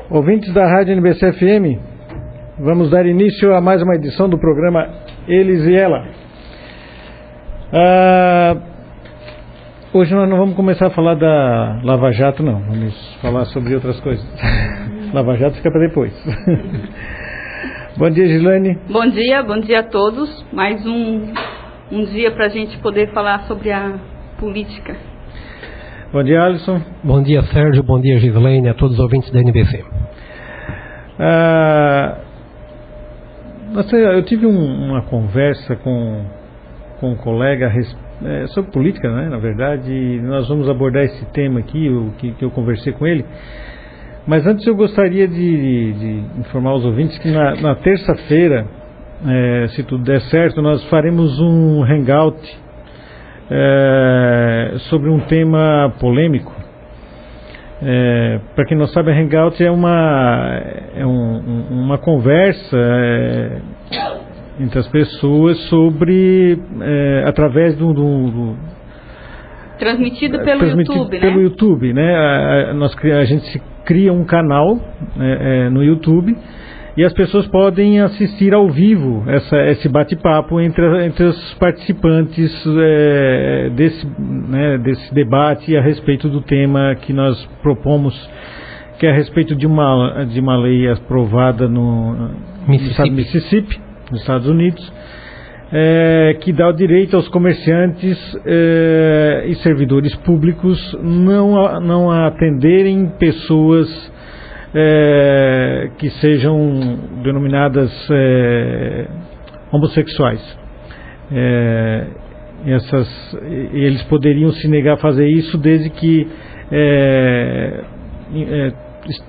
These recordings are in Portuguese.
Ouvintes da Rádio NBC-FM, vamos dar início a mais uma edição do programa Eles e Ela. Hoje nós não vamos começar a falar da Lava Jato, não. Vamos falar sobre outras coisas. Lava Jato fica para depois. Bom dia, Gislaine. Bom dia a todos. Mais um dia para a gente poder falar sobre a política. Bom dia, Alisson. Bom dia, Sérgio. Bom dia, Gislaine, a todos os ouvintes da NBC. Eu tive uma conversa com um colega sobre política, né? Na verdade, nós vamos abordar esse tema aqui, que eu conversei com ele. Mas antes eu gostaria de informar os ouvintes que na terça-feira, se tudo der certo, nós faremos um hangout sobre um tema polêmico. Para quem não sabe, a hangout é uma conversa entre as pessoas sobre através do transmitido pelo YouTube, pelo né? YouTube, né? A gente cria um canal no YouTube e as pessoas podem assistir ao vivo esse bate-papo entre os participantes desse debate a respeito do tema que nós propomos, que é a respeito de uma lei aprovada no estado de Mississippi, nos Estados Unidos, que dá o direito aos comerciantes e servidores públicos não atenderem pessoas que sejam denominadas homossexuais. Eles poderiam se negar a fazer isso desde que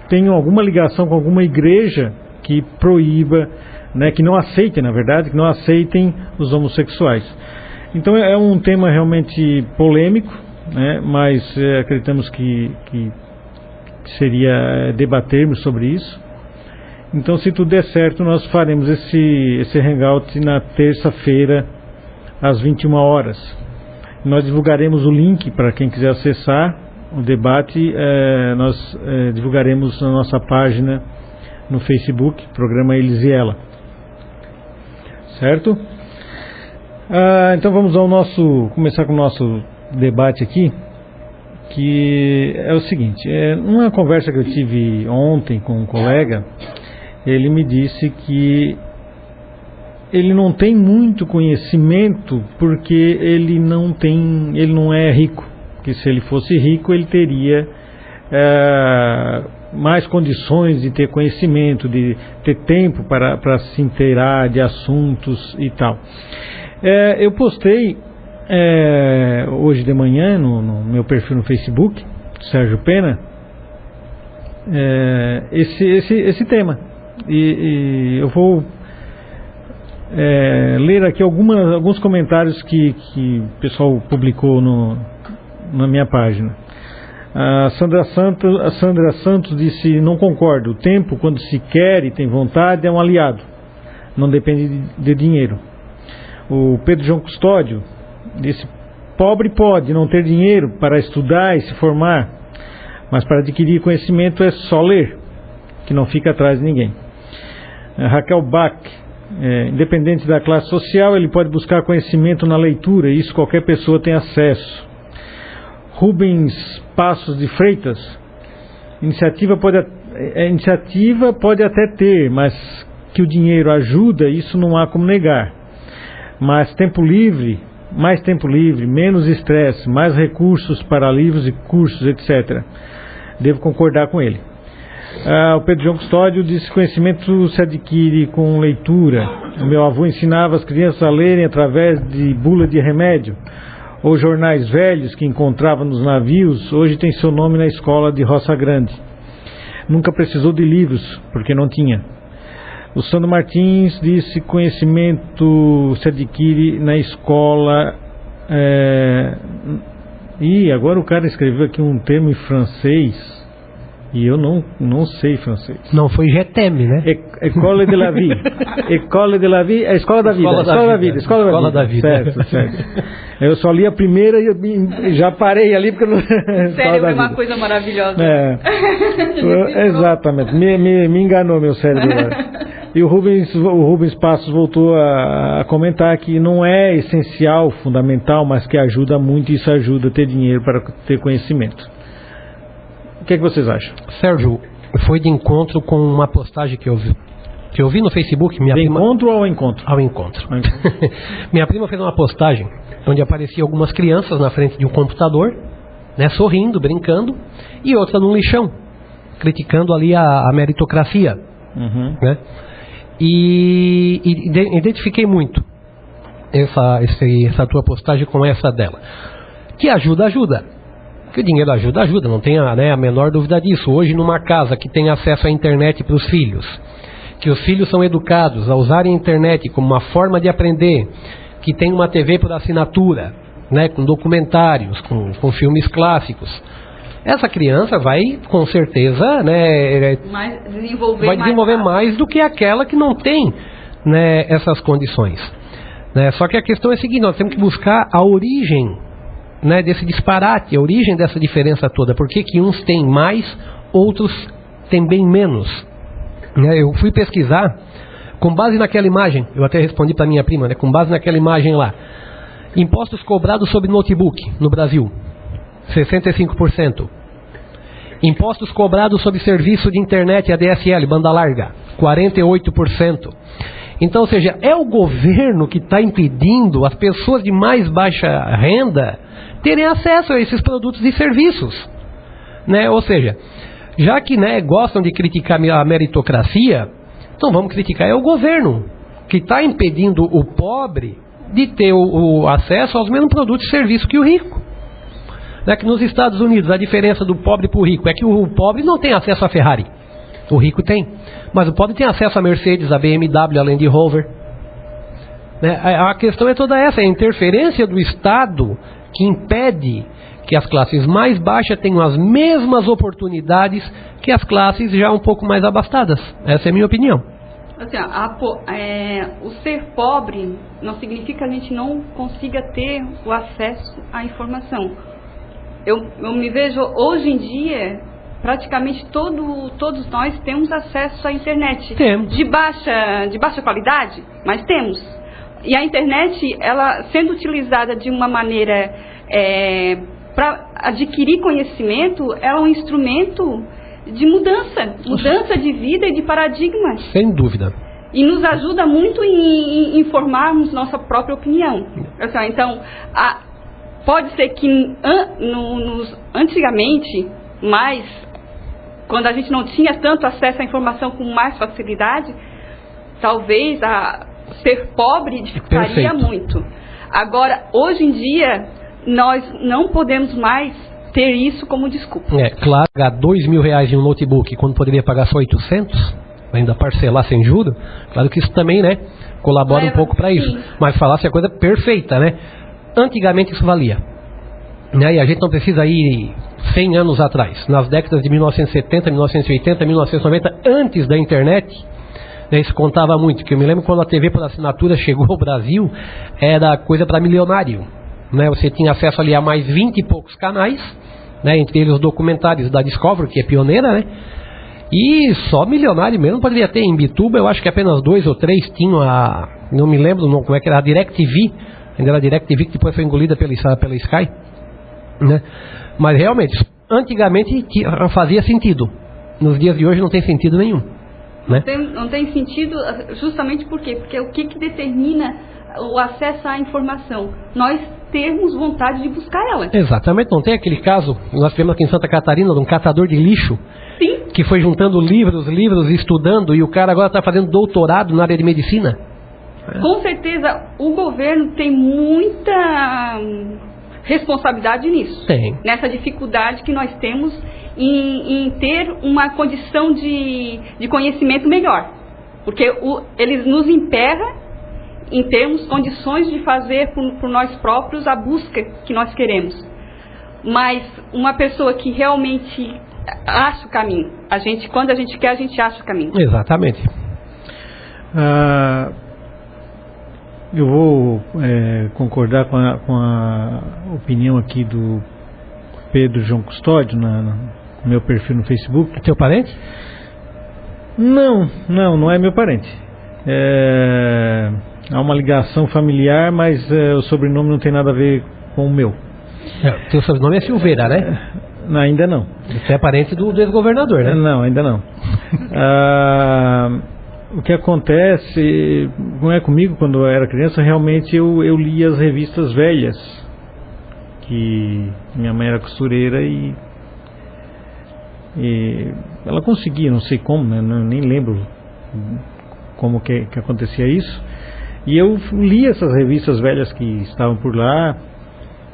tenham alguma ligação com alguma igreja que proíba, né, que não aceitem, na verdade, que não aceitem os homossexuais. Então é um tema realmente polêmico, né, mas acreditamos que seria debatermos sobre isso. Então, se tudo der certo, nós faremos esse hangout na terça-feira às 21 horas. Nós divulgaremos o link para quem quiser acessar o debate. Nós divulgaremos na nossa página no Facebook, programa Eles e Ela. Certo? Então vamos começar com o nosso debate aqui, que é o seguinte. Numa conversa que eu tive ontem com um colega, ele me disse que ele não tem muito conhecimento porque ele não é rico, que se ele fosse rico ele teria mais condições de ter conhecimento, de ter tempo para se inteirar de assuntos e tal. Eu postei hoje de manhã no meu perfil no Facebook, Sérgio Pena, esse tema, e eu vou ler aqui alguns comentários que o pessoal publicou na minha página. A Sandra Santos disse: não concordo, o tempo, quando se quer e tem vontade, é um aliado, não depende de dinheiro. O Pedro João Custódio disse: pobre pode não ter dinheiro para estudar e se formar, mas para adquirir conhecimento é só ler, que não fica atrás de ninguém. Raquel Bach: independente da classe social, ele pode buscar conhecimento na leitura, e isso qualquer pessoa tem acesso. Rubens Passos de Freitas: iniciativa pode até ter, mas que o dinheiro ajuda, isso não há como negar. Mas mais tempo livre, menos estresse, mais recursos para livros e cursos, etc. Devo concordar com ele. O Pedro João Custódio disse: conhecimento se adquire com leitura. O meu avô ensinava as crianças a lerem através de bula de remédio, ou jornais velhos que encontrava nos navios. Hoje tem seu nome na escola de Roça Grande. Nunca precisou de livros, porque não tinha. O Sandro Martins disse: conhecimento se adquire na escola. E agora o cara escreveu aqui um termo em francês. E eu não sei francês. Não foi GTM, né? École de la vie. École de la vie é Escola da Vida. Escola da Vida. Certo. Eu só li a primeira e já parei ali porque não... Sério, é uma coisa maravilhosa. Exatamente. Me enganou meu cérebro. E o Rubens Passos voltou a comentar que não é essencial, fundamental, mas que ajuda muito, e isso ajuda a ter dinheiro para ter conhecimento. O que é que vocês acham? Sérgio, foi de encontro com uma postagem que eu vi no Facebook. Encontro ou ao encontro? Ao encontro. Minha prima fez uma postagem onde aparecia algumas crianças na frente de um computador, né, sorrindo, brincando, e outra num lixão, criticando ali a meritocracia. Né? E identifiquei muito essa tua postagem com essa dela. Que ajuda. Que o dinheiro ajuda, não tenha, né, a menor dúvida disso. Hoje, numa casa que tem acesso à internet para os filhos, que os filhos são educados a usarem a internet como uma forma de aprender, que tem uma TV por assinatura, né, com documentários, com filmes clássicos, essa criança vai, com certeza, né, desenvolver mais do que aquela que não tem, né, essas condições. Né? Só que a questão é a seguinte: nós temos que buscar a origem, né, desse disparate, a origem dessa diferença toda. Por que uns têm mais, outros têm bem menos? Né, eu fui pesquisar com base naquela imagem, eu até respondi para minha prima, né, com base naquela imagem lá. Impostos cobrados sobre notebook no Brasil, 65%. Impostos cobrados sobre serviço de internet ADSL, banda larga, 48%. Então, ou seja, é o governo que está impedindo as pessoas de mais baixa renda terem acesso a esses produtos e serviços, né? Ou seja, já que, né, gostam de criticar a meritocracia, então vamos criticar o governo que está impedindo o pobre de ter o acesso aos mesmos produtos e serviços que o rico. Né? Que nos Estados Unidos a diferença do pobre para o rico é que o pobre não tem acesso a Ferrari, o rico tem, mas o pobre tem acesso a Mercedes, a BMW, a Land Rover. Né? A questão é toda essa, é a interferência do Estado que impede que as classes mais baixas tenham as mesmas oportunidades que as classes já um pouco mais abastadas. Essa é a minha opinião. Assim, o ser pobre não significa que a gente não consiga ter o acesso à informação. Eu me vejo hoje em dia, praticamente todos nós temos acesso à internet. Temos. De baixa qualidade, mas temos. E a internet, ela sendo utilizada de uma maneira para adquirir conhecimento, ela é um instrumento de mudança de vida e de paradigmas. Sem dúvida. E nos ajuda muito em formarmos nossa própria opinião. Então, pode ser que antigamente, mais, quando a gente não tinha tanto acesso à informação com mais facilidade, talvez ser pobre dificultaria muito. Agora, hoje em dia, nós não podemos mais ter isso como desculpa. Claro, pagar R$2.000 em um notebook quando poderia pagar só 800, ainda parcelar sem juros, claro que isso também, né, colabora um pouco para isso. Mas falar se a coisa perfeita, né? Antigamente isso valia. Né? E a gente não precisa ir 100 anos atrás, nas décadas de 1970, 1980, 1990, antes da internet. Isso contava muito, que eu me lembro quando a TV por assinatura chegou ao Brasil, era coisa para milionário, né? Você tinha acesso ali a mais 20 e poucos canais, né? Entre eles os documentários da Discovery, que é pioneira, né? E só milionário mesmo poderia ter. Em Bituba eu acho que apenas 2 ou 3 tinham não me lembro como é que era, a DirecTV, ainda era a DirecTV que depois foi engolida pela Sky, né? Mas realmente, antigamente fazia sentido, nos dias de hoje não tem sentido nenhum. Né? Não tem sentido, justamente por quê? Porque o que determina o acesso à informação? Nós termos vontade de buscar ela. Exatamente, não tem aquele caso, nós tivemos aqui em Santa Catarina, de um catador de lixo. Sim. Que foi juntando livros, estudando, e o cara agora está fazendo doutorado na área de medicina. Com certeza, o governo tem muita responsabilidade nisso. Tem. Nessa dificuldade que nós temos em ter uma condição de conhecimento melhor. Porque eles nos emperram em termos condições de fazer por nós próprios a busca que nós queremos. mas uma pessoa que realmente acha o caminho. Quando a gente quer, a gente acha o caminho. Exatamente. Eu vou concordar com a opinião aqui do Pedro João Custódio no meu perfil no Facebook. É teu parente? Não é meu parente. Há uma ligação familiar, mas o sobrenome não tem nada a ver com o meu. Teu sobrenome é Silveira, né? Ainda não. Você é parente do ex-governador, né? Não, ainda não. O que acontece, não é comigo, quando eu era criança, realmente eu lia as revistas velhas, que minha mãe era costureira e ela conseguia, não sei como, né, nem lembro como que acontecia isso, e eu lia essas revistas velhas que estavam por lá,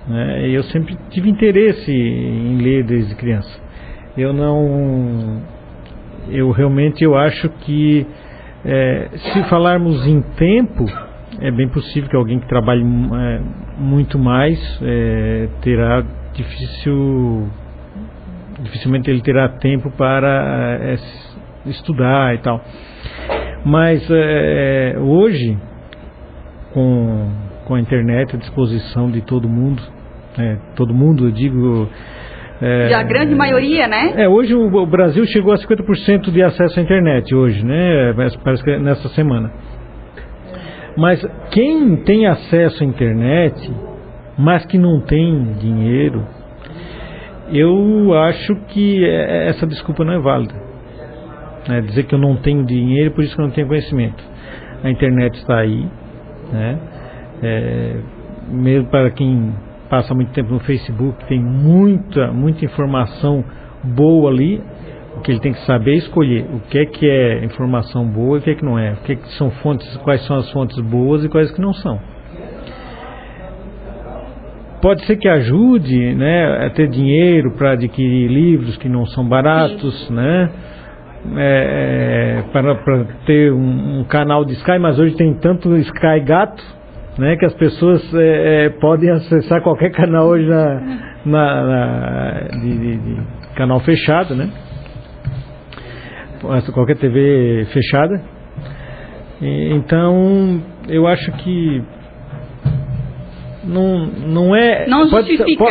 né, e eu sempre tive interesse em ler desde criança. Eu realmente acho que se falarmos em tempo, é bem possível que alguém que trabalhe muito mais dificilmente ele terá tempo para estudar e tal. Mas hoje, com a internet à disposição de todo mundo, eu digo... E a grande maioria, né? Hoje o Brasil chegou a 50% de acesso à internet hoje, né? Parece que é nessa semana. Mas quem tem acesso à internet, mas que não tem dinheiro, eu acho que essa desculpa não é válida. Dizer que eu não tenho dinheiro, por isso que eu não tenho conhecimento. A internet está aí, né? Mesmo para quem passa muito tempo no Facebook, tem muita informação boa ali. O que ele tem que saber é escolher o que é informação boa e o que é que não é. O que são fontes, quais são as fontes boas e quais que não são. Pode ser que ajude, né, a ter dinheiro para adquirir livros que não são baratos, né? Para ter um canal de Sky, mas hoje tem tanto Sky Gato, né, que as pessoas podem acessar qualquer canal hoje de canal fechado, né? Qualquer TV fechada. Então eu acho que não é, não justifica.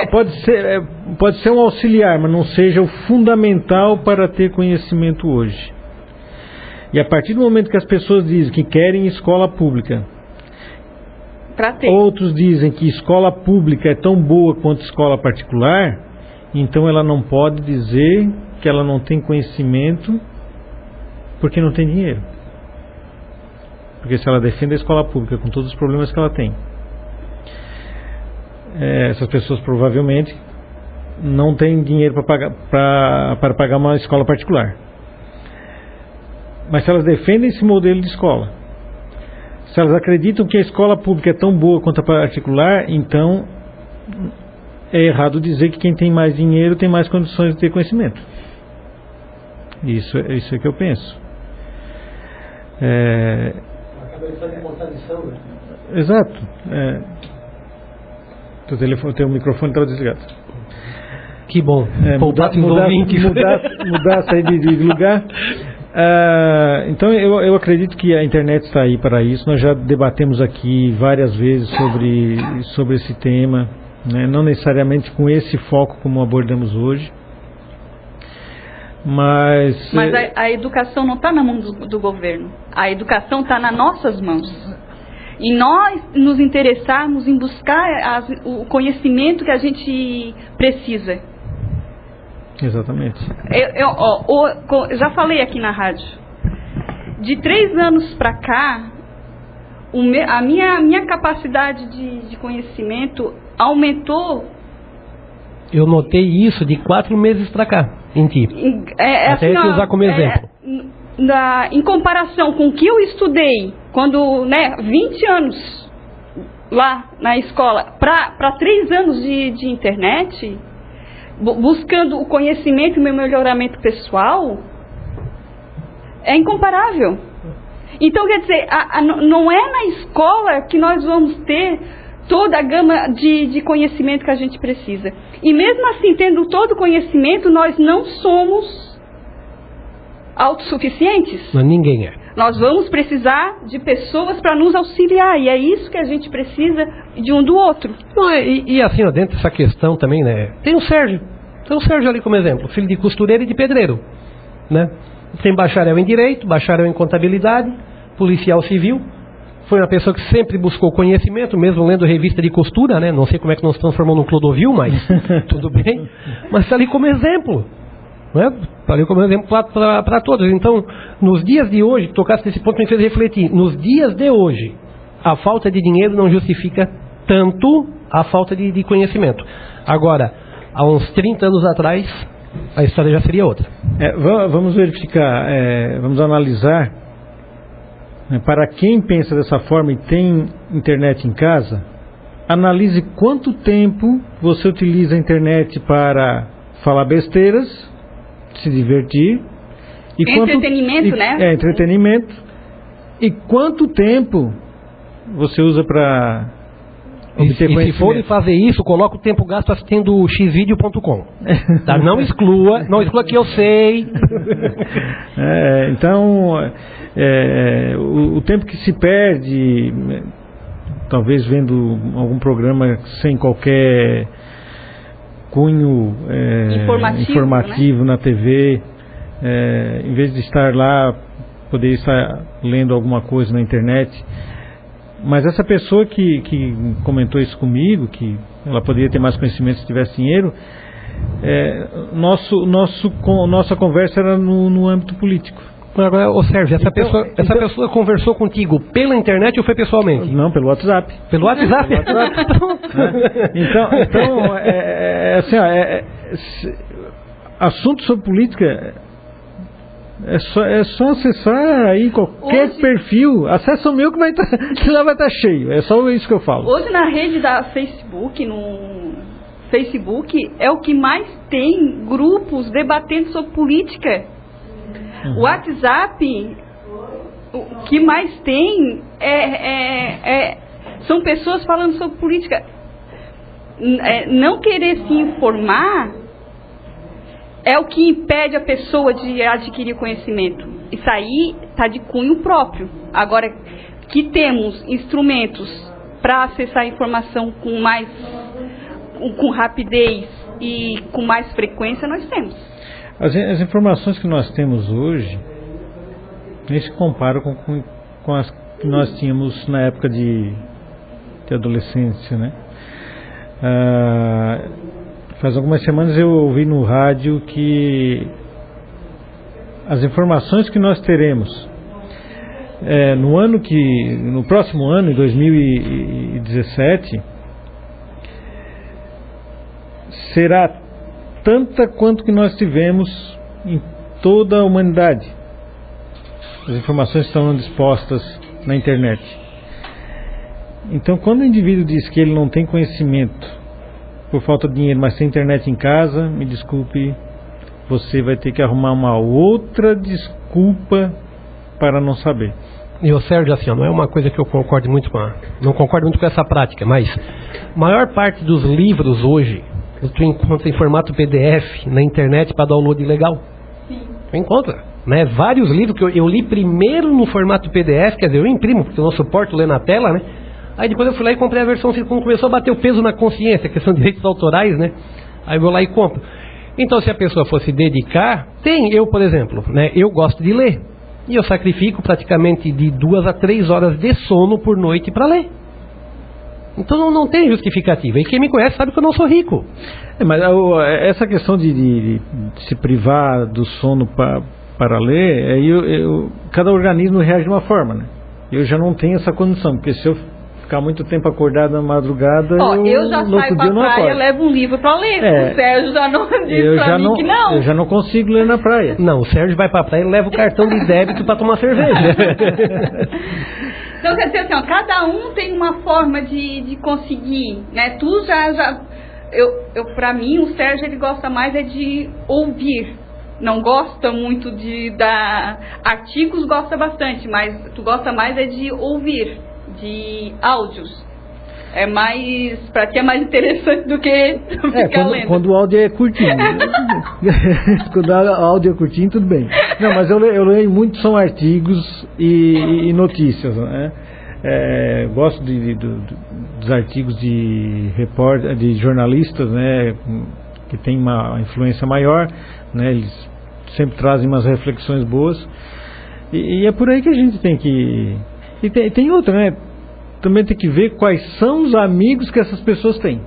Pode ser um auxiliar, mas não seja o fundamental para ter conhecimento hoje. E a partir do momento que as pessoas dizem que querem escola pública, outros dizem que escola pública é tão boa quanto escola particular, então ela não pode dizer que ela não tem conhecimento porque não tem dinheiro. Porque se ela defende a escola pública com todos os problemas que ela tem, essas pessoas provavelmente não têm dinheiro para pagar uma escola particular. Mas se elas defendem esse modelo de escola, se elas acreditam que a escola pública é tão boa quanto a particular, então é errado dizer que quem tem mais dinheiro tem mais condições de ter conhecimento. Isso é que eu penso. Acaba de fazer contradição, né? Exato. O microfone estava desligado. Que bom. Mudasse aí de lugar. Então eu acredito que a internet está aí para isso. Nós já debatemos aqui várias vezes sobre esse tema, né? Não necessariamente com esse foco como abordamos hoje, mas a educação não está na mão do governo. A educação está nas nossas mãos. E nós nos interessarmos em buscar o conhecimento que a gente precisa. Exatamente. Eu já falei aqui na rádio. De 3 anos para cá, a minha capacidade de conhecimento aumentou. Eu notei isso de 4 meses para cá, em ti. Até assim, usar como exemplo. Em comparação com o que eu estudei, quando, 20 anos lá na escola, para 3 anos de internet, buscando o conhecimento e o meu melhoramento pessoal, é incomparável. Então, quer dizer, não é na escola que nós vamos ter toda a gama de conhecimento que a gente precisa. E mesmo assim, tendo todo o conhecimento, nós não somos autossuficientes. Mas ninguém é. Nós vamos precisar de pessoas para nos auxiliar, e é isso que a gente precisa de um do outro. E assim, ó, dentro dessa questão também, né, tem o Sérgio. Tem o Sérgio ali como exemplo, filho de costureiro e de pedreiro, né? Tem bacharel em Direito, bacharel em Contabilidade, policial civil. Foi uma pessoa que sempre buscou conhecimento, mesmo lendo revista de costura, né? Não sei como é que nos transformou num Clodovil, mas tudo bem. Mas está ali como exemplo. Falei como exemplo para todos. Então, nos dias de hoje, que tocasse nesse ponto, me fez refletir. Nos dias de hoje, a falta de dinheiro não justifica tanto a falta de conhecimento. Agora, há uns 30 anos atrás, a história já seria outra. Vamos verificar, vamos analisar. Para quem pensa dessa forma e tem internet em casa, analise quanto tempo você utiliza a internet para falar besteiras, se divertir. Entretenimento, né? Entretenimento. E quanto tempo você usa para obter conhecimento. E se for fazer isso, coloca o tempo gasto assistindo xvideo.com. Tá? Não exclua que eu sei. Então, o tempo que se perde, talvez vendo algum programa sem qualquer cunho informativo, né? Na TV, em vez de estar lá, poder estar lendo alguma coisa na internet. Mas essa pessoa que comentou isso comigo, que ela poderia ter mais conhecimento se tivesse dinheiro, nossa conversa era no âmbito político. Agora, Sérgio, essa pessoa conversou contigo pela internet ou foi pessoalmente? Não, pelo WhatsApp. Pelo WhatsApp? Então, assim, assunto sobre política é só acessar aí qualquer perfil. Acessa o meu que lá vai estar cheio. É só isso que eu falo. Hoje na rede da Facebook, no Facebook, é o que mais tem grupos debatendo sobre política. O WhatsApp, o que mais tem são pessoas falando sobre política. Não querer se informar é o que impede a pessoa de adquirir conhecimento. Isso aí está de cunho próprio. Agora, que temos instrumentos para acessar a informação com rapidez e com mais frequência, nós temos. As informações que nós temos hoje nem se comparam com as que nós tínhamos na época de adolescência, né? Faz algumas semanas eu ouvi no rádio que as informações que nós teremos no próximo ano, em 2017, será tanta quanto que nós tivemos em toda a humanidade. As informações estão dispostas na internet. Então, quando o indivíduo diz que ele não tem conhecimento por falta de dinheiro, mas tem internet em casa, me desculpe, você vai ter que arrumar uma outra desculpa para não saber. E o Sérgio, assim, não é uma coisa que eu concordo muito não concordo muito com essa prática, mas a maior parte dos livros hoje tu encontra em formato PDF na internet para download legal. Sim. Tu encontra, né? Vários livros que eu li primeiro no formato PDF, quer dizer, eu imprimo, porque eu não suporto ler na tela, né? Aí depois eu fui lá e comprei a versão, quando começou a bater o peso na consciência, questão de direitos autorais, né? Aí eu vou lá e compro. Então, se a pessoa fosse dedicar, eu, por exemplo, né? Eu gosto de ler. E eu sacrifico praticamente de 2 a 3 horas de sono por noite para ler. Então não tem justificativa. E quem me conhece sabe que eu não sou rico. Mas essa questão de se privar do sono para ler, cada organismo reage de uma forma, né? Eu já não tenho essa condição, porque se eu ficar muito tempo acordado na madrugada, eu já saio pra praia, levo um livro para ler. O Sérgio já não disse pra mim que não. Eu já não consigo ler na praia. Não, o Sérgio vai pra praia e leva o cartão de débito para tomar cerveja. Então, quer dizer assim, cada um tem uma forma de conseguir, né? Tu pra mim, o Sérgio, ele gosta mais de ouvir. Não gosta muito de dar artigos, gosta bastante, mas tu gosta mais de ouvir, de áudios. É mais, para ti é mais interessante do que ficar lendo. Quando o áudio é curtinho. Quando o áudio é curtinho, tudo bem. Não, mas eu leio muito, são artigos e notícias, né? Gosto dos artigos de jornalistas, né, que tem uma influência maior, né, eles sempre trazem umas reflexões boas, e é por aí que a gente tem que... E tem outra, né? Também tem que ver quais são os amigos que essas pessoas têm.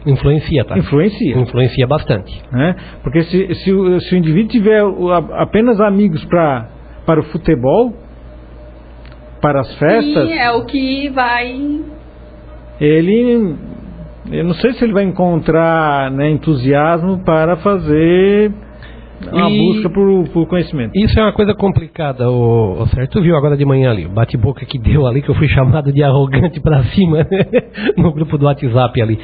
Influencia, tá? Influencia bastante. Né? Porque se o indivíduo tiver apenas amigos para o futebol, para as festas... Sim, é o que vai... Eu não sei se ele vai encontrar, né, entusiasmo para fazer... uma busca por conhecimento. Isso é uma coisa complicada, o certo? Tu viu agora de manhã ali, o bate-boca que deu ali, que eu fui chamado de arrogante pra cima, no grupo do WhatsApp ali.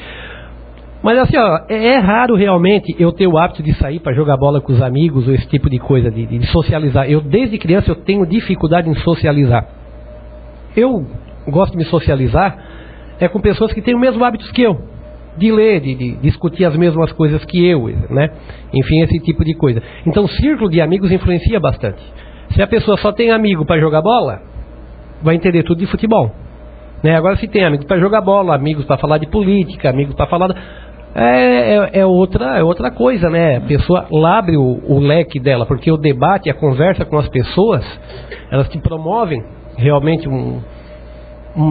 Mas assim, ó, é raro realmente eu ter o hábito de sair para jogar bola com os amigos, ou esse tipo de coisa, de socializar. Eu, desde criança, eu tenho dificuldade em socializar. Eu gosto de me socializar com pessoas que têm os mesmos hábitos que eu. De ler, de discutir as mesmas coisas que eu, né? Enfim, esse tipo de coisa. Então, o círculo de amigos influencia bastante. Se a pessoa só tem amigo para jogar bola, vai entender tudo de futebol, né? Agora, se tem amigos para jogar bola, amigos para falar de política, amigos para falar... É outra coisa, né? A pessoa abre o leque dela, porque o debate, a conversa com as pessoas, elas te promovem realmente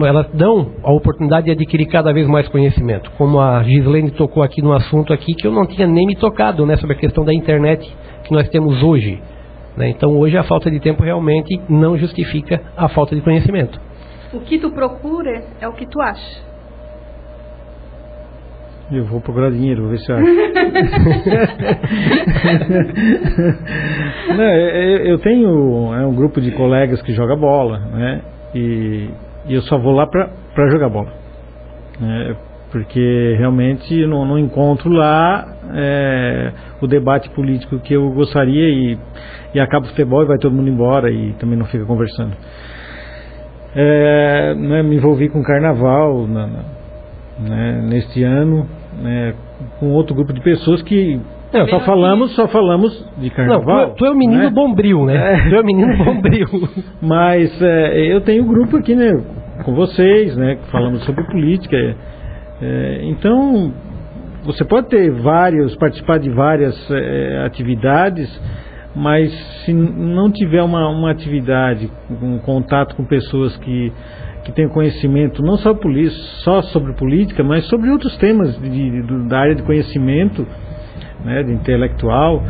elas dão a oportunidade de adquirir cada vez mais conhecimento. Como a Gislene tocou aqui no assunto aqui, que eu não tinha nem me tocado, né, sobre a questão da internet que nós temos hoje, né? Então hoje a falta de tempo realmente não justifica a falta de conhecimento. O que tu procura é o que tu acha. Eu vou procurar dinheiro, vou ver se eu acho. Não, eu tenho um grupo de colegas que joga bola, né? E eu só vou lá para jogar bola, porque realmente eu não encontro lá o debate político que eu gostaria, e acaba o futebol e vai todo mundo embora e também não fica conversando. Me envolvi com carnaval neste ano, com outro grupo de pessoas que só falamos de carnaval. Não, tu é o menino bombril, né? Tu é o menino bombril. Mas eu tenho um grupo aqui, né, com vocês, né, falando sobre política. Então, você pode participar de várias atividades, mas se não tiver uma atividade, um contato com pessoas que tenham conhecimento, não só sobre política, mas sobre outros temas da área de conhecimento, né, de intelectual,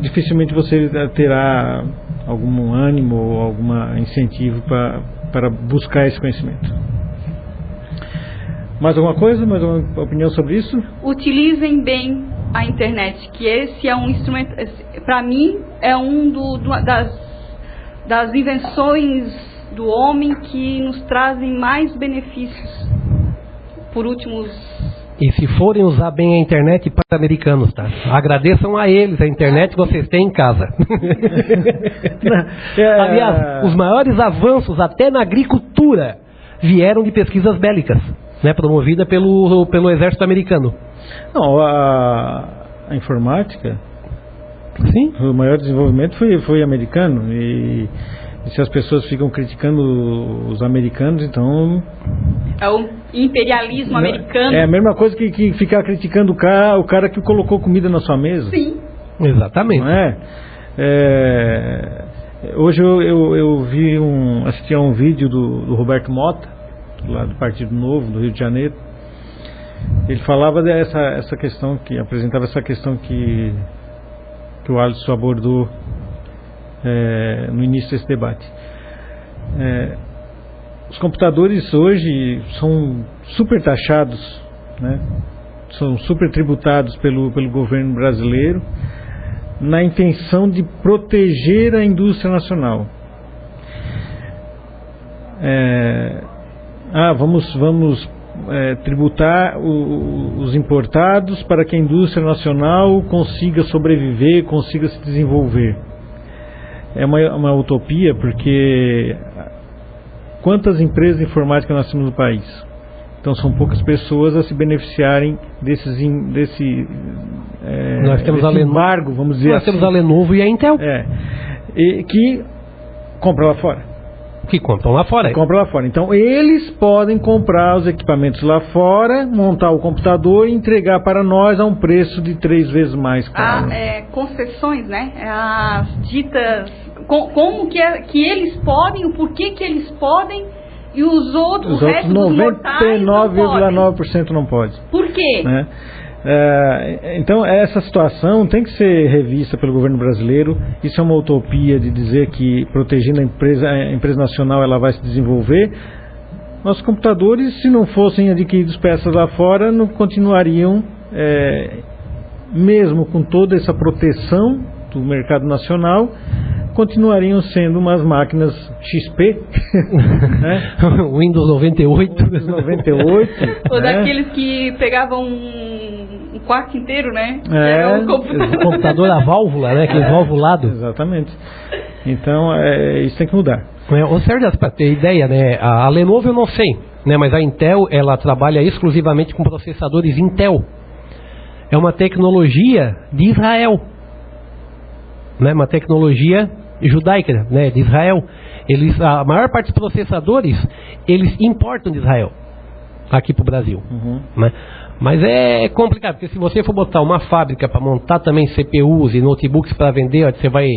dificilmente você terá algum ânimo ou algum incentivo para buscar esse conhecimento. Mais alguma coisa? Mais alguma opinião sobre isso? Utilizem bem a internet, que esse é um instrumento, para mim, é das invenções do homem que nos trazem mais benefícios por últimos... E se forem usar bem a internet para americanos, tá? Agradeçam a eles a internet que vocês têm em casa. Aliás, os maiores avanços até na agricultura vieram de pesquisas bélicas, né? Promovida pelo exército americano. Não, a informática, sim, o maior desenvolvimento foi americano, e se as pessoas ficam criticando os americanos, então... É o imperialismo americano. É a mesma coisa que ficar criticando o cara que colocou comida na sua mesa. Sim. Exatamente. Não é? Hoje eu assisti a um vídeo do Roberto Mota, lá do Partido Novo, do Rio de Janeiro. Ele falava essa questão, apresentava essa questão que o Alisson abordou no início desse debate. Os computadores hoje são super taxados, né? São super tributados pelo governo brasileiro, na intenção de proteger a indústria nacional. Vamos tributar os importados para que a indústria nacional consiga sobreviver, consiga se desenvolver. É uma utopia, porque quantas empresas de informática nós temos no país. Então são poucas pessoas a se beneficiarem desse embargo, vamos dizer assim. Nós temos a Lenovo e a Intel. E que compra lá fora. Que compram lá fora. Compram lá fora. Então eles podem comprar os equipamentos lá fora, montar o computador e entregar para nós a um preço de 3 vezes mais caro. Concessões, né? As ditas... Como que eles podem, o porquê que eles podem... E os outros 99,9% não pode. Por quê? Né? Então essa situação tem que ser revista pelo governo brasileiro. Isso é uma utopia de dizer que protegendo a empresa nacional ela vai se desenvolver. Nossos computadores, se não fossem adquiridos peças lá fora, não continuariam, mesmo com toda essa proteção do mercado nacional, continuariam sendo umas máquinas XP, né? Windows 98. Windows 98. Ou daqueles que pegavam um quarto inteiro, né? O computador a válvula, né? Aquele valvulado. Exatamente. Então, isso tem que mudar. Ô Sérgio, para ter ideia, né? A Lenovo eu não sei, né? Mas a Intel, ela trabalha exclusivamente com processadores Intel. É uma tecnologia de Israel. Né? Uma tecnologia judaica, né, de Israel. A maior parte dos processadores eles importam de Israel aqui para o Brasil. Né? Mas é complicado, porque se você for botar uma fábrica para montar também CPUs e notebooks para vender, você vai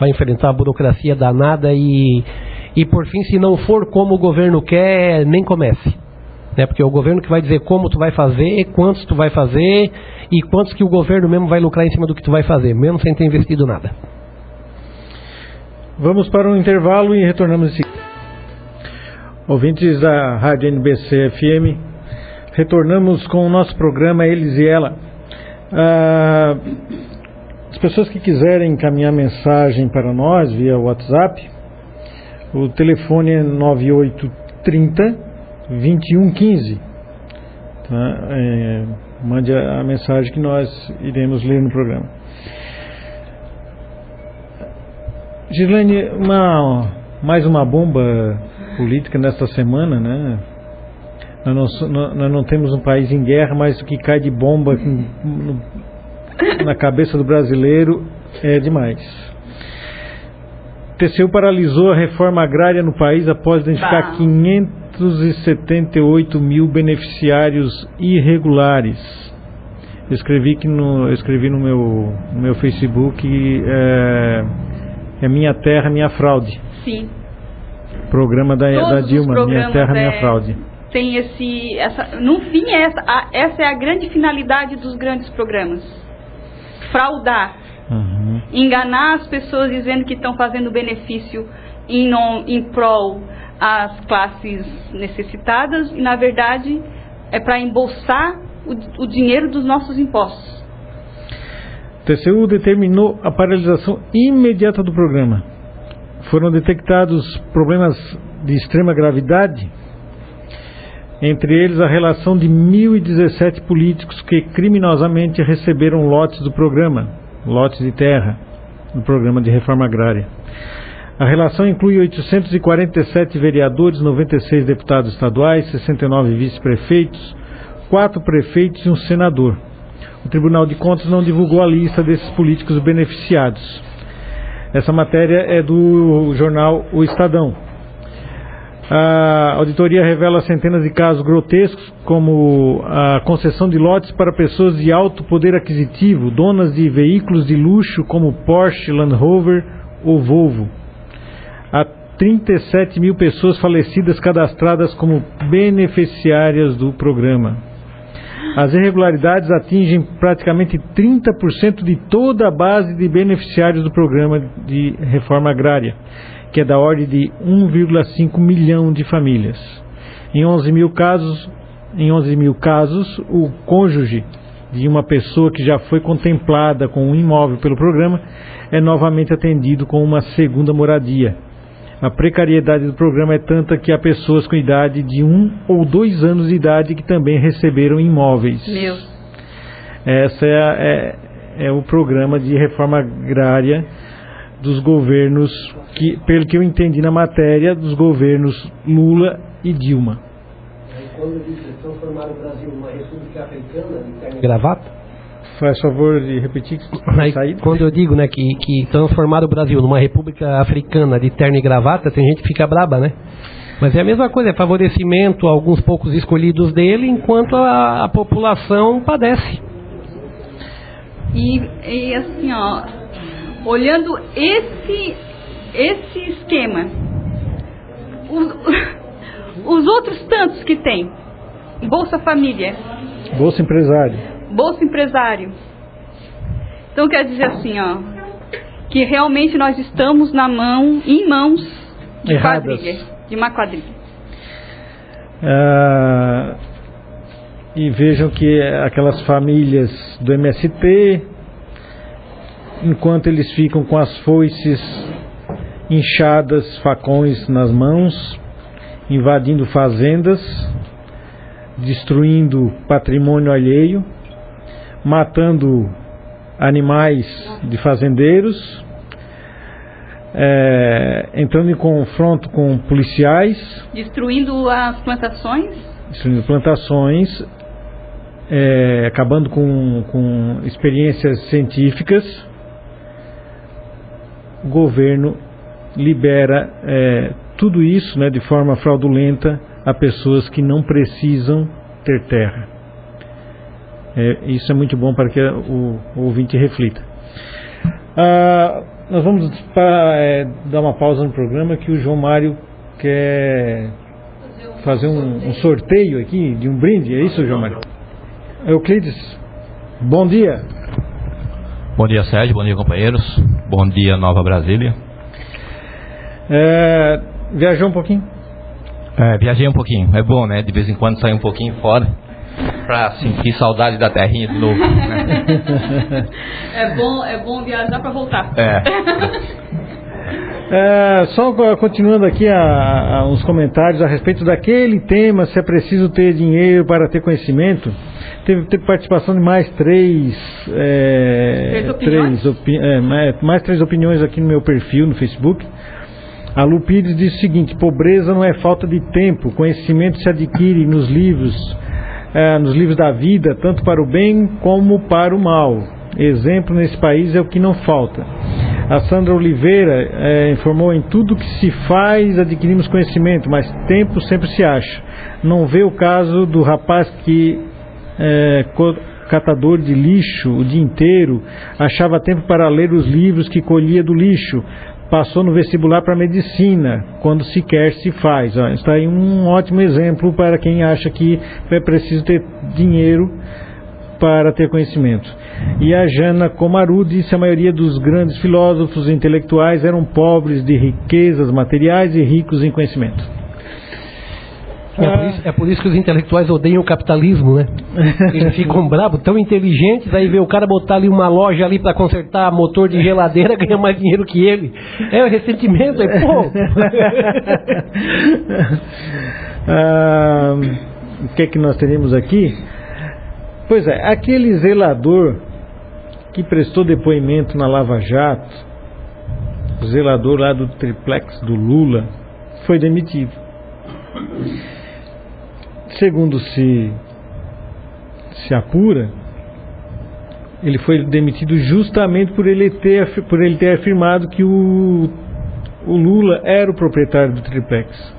enfrentar a burocracia danada e por fim, se não for como o governo quer, nem comece. Né? Porque é o governo que vai dizer como tu vai fazer, quantos tu vai fazer e quantos que o governo mesmo vai lucrar em cima do que tu vai fazer, mesmo sem ter investido nada. Vamos para um intervalo e retornamos em seguida. Ouvintes da Rádio NBC FM, retornamos com o nosso programa Eles e Ela. As pessoas que quiserem encaminhar mensagem para nós via WhatsApp, o telefone é 9830-2115. Tá? Mande a mensagem que nós iremos ler no programa. Gislaine, mais uma bomba política nesta semana, né? Nós não temos um país em guerra, mas o que cai de bomba na cabeça do brasileiro é demais. TCU paralisou a reforma agrária no país após identificar 578 mil beneficiários irregulares. Eu escrevi no meu Facebook é Minha Terra, Minha Fraude. Sim. Programa da Dilma, Minha Terra, Minha Fraude. Tem no fim, essa é a grande finalidade dos grandes programas. Fraudar. Enganar as pessoas dizendo que estão fazendo benefício em prol às classes necessitadas e, na verdade, é para embolsar o dinheiro dos nossos impostos. O TCU determinou a paralisação imediata do programa. Foram detectados problemas de extrema gravidade, entre eles a relação de 1.017 políticos que criminosamente receberam lotes do programa, lotes de terra, do programa de reforma agrária. A relação inclui 847 vereadores, 96 deputados estaduais, 69 vice-prefeitos, 4 prefeitos e um senador. O Tribunal de Contas não divulgou a lista desses políticos beneficiados. Essa matéria é do jornal O Estadão. A auditoria revela centenas de casos grotescos, como a concessão de lotes para pessoas de alto poder aquisitivo, donas de veículos de luxo como Porsche, Land Rover ou Volvo. Há 37 mil pessoas falecidas cadastradas como beneficiárias do programa. As irregularidades atingem praticamente 30% de toda a base de beneficiários do programa de reforma agrária, que é da ordem de 1,5 milhão de famílias. Em 11 mil casos, o cônjuge de uma pessoa que já foi contemplada com um imóvel pelo programa é novamente atendido com uma segunda moradia. A precariedade do programa é tanta que há pessoas com idade de 1 ou 2 anos de idade que também receberam imóveis. Essa é o programa de reforma agrária dos governos, pelo que eu entendi na matéria, dos governos Lula e Dilma. Quando eles transformaram o Brasil numa república africana de terno e gravata? Faz favor de repetir. Quando eu digo, né, que transformaram o Brasil numa república africana de terno e gravata, tem gente que fica braba, né? Mas é a mesma coisa, é favorecimento a alguns poucos escolhidos dele, enquanto a população padece. E assim, ó, olhando esse esquema, os outros tantos que tem, Bolsa Família, Bolsa Empresário. Então quer dizer assim, ó, que realmente nós estamos em mãos de quadrilha, de uma quadrilha. E vejam que aquelas famílias do MST, enquanto eles ficam com as foices inchadas, facões nas mãos, invadindo fazendas, destruindo patrimônio alheio, matando animais de fazendeiros, entrando em confronto com policiais, destruindo plantações, acabando com experiências científicas. O governo libera tudo isso, né, de forma fraudulenta a pessoas que não precisam ter terra. Isso é muito bom para que o ouvinte reflita. Nós vamos dar uma pausa no programa, que o João Mário quer fazer um sorteio aqui de um brinde. É isso, João Mário? Euclides, bom dia. Bom dia, Sérgio, bom dia, companheiros, bom dia, Nova Brasília. Viajou um pouquinho? Viajei um pouquinho, é bom, né, de vez em quando sair um pouquinho fora, pra sentir saudade da terrinha de novo, né? É bom viajar pra voltar. Só continuando aqui uns comentários a respeito daquele tema, se é preciso ter dinheiro para ter conhecimento. Teve participação de mais três opiniões aqui no meu perfil no Facebook. A Lupides diz o seguinte: pobreza não é falta de tempo, conhecimento se adquire nos livros da vida, tanto para o bem como para o mal. Exemplo nesse país é o que não falta. A Sandra Oliveira informou: em tudo que se faz adquirimos conhecimento, mas tempo sempre se acha. Não vê o caso do rapaz que catador de lixo o dia inteiro, achava tempo para ler os livros que colhia do lixo, passou no vestibular para medicina, quando sequer se faz. Está aí um ótimo exemplo para quem acha que é preciso ter dinheiro para ter conhecimento. E a Jana Komaru disse: a maioria dos grandes filósofos e intelectuais eram pobres de riquezas materiais e ricos em conhecimento. É por isso que os intelectuais odeiam o capitalismo, né? Eles ficam bravos, tão inteligentes, aí vê o cara botar ali uma loja ali para consertar motor de geladeira, ganha mais dinheiro que ele. É o ressentimento, o que é que nós teríamos aqui? Pois é, aquele zelador que prestou depoimento na Lava Jato, o zelador lá do triplex do Lula, foi demitido. Segundo se apura, ele foi demitido justamente por ele ter afirmado que o Lula era o proprietário do triplex.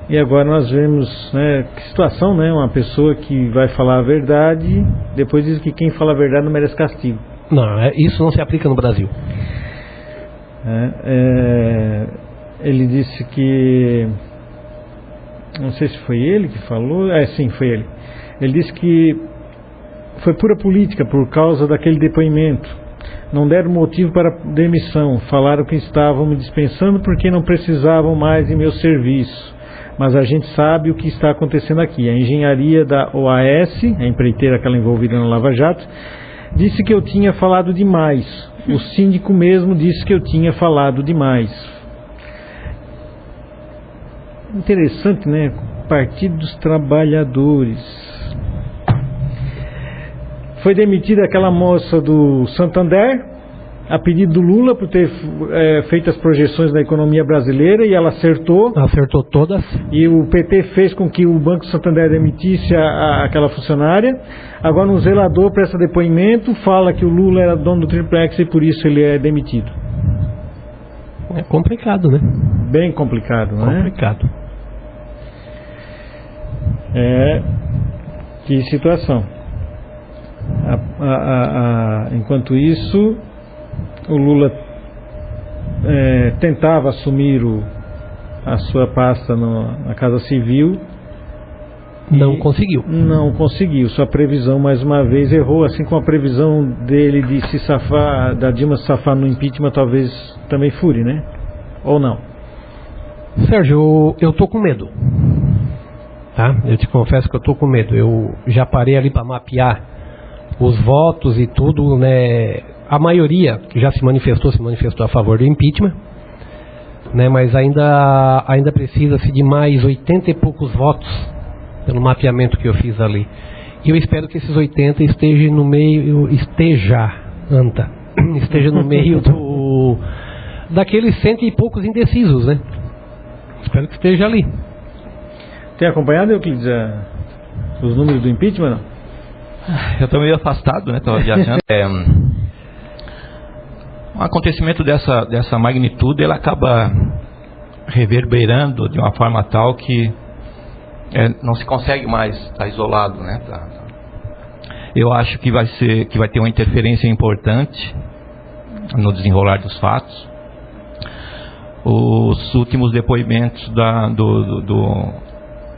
E agora nós vemos, né, que situação, né? Uma pessoa que vai falar a verdade, depois diz que quem fala a verdade não merece castigo. Não, isso não se aplica no Brasil. Ele disse que, não sei se foi ele que falou, sim, foi ele. Ele disse que foi pura política por causa daquele depoimento. Não deram motivo para demissão, falaram que estavam me dispensando porque não precisavam mais de meu serviço. Mas a gente sabe o que está acontecendo aqui. A engenharia da OAS, a empreiteira aquela envolvida no Lava Jato, disse que eu tinha falado demais. O síndico mesmo disse que eu tinha falado demais. Interessante, né? Partido dos Trabalhadores. Foi demitida aquela moça do Santander, a pedido do Lula, por ter feito as projeções da economia brasileira, e ela acertou. Acertou todas. E o PT fez com que o Banco Santander demitisse aquela funcionária. Agora um zelador presta depoimento, fala que o Lula era dono do triplex e por isso ele é demitido. É complicado, né? Bem complicado, não é? Complicado. Que situação. Enquanto isso, o Lula tentava assumir a sua pasta na Casa Civil. Não conseguiu. Não conseguiu. Sua previsão, mais uma vez, errou. Assim como a previsão dele de se safar, da Dilma se safar no impeachment, talvez também fure, né? Ou não? Sérgio, eu tô com medo. Tá? Eu te confesso que eu tô com medo. Eu já parei ali para mapear os votos e tudo, né? A maioria que já se manifestou a favor do impeachment, né? Mas ainda precisa-se de mais 80 e poucos votos pelo mapeamento que eu fiz ali. E eu espero que esses 80 esteja no meio daqueles 100 e poucos indecisos, né? Espero que esteja ali. Tem acompanhado, Euclides, os números do impeachment, não? Eu estou meio afastado, né? Estava viajando. Um acontecimento dessa magnitude, ele acaba reverberando de uma forma tal que não se consegue mais estar isolado, né? Eu acho que vai ter uma interferência importante no desenrolar dos fatos. Os últimos depoimentos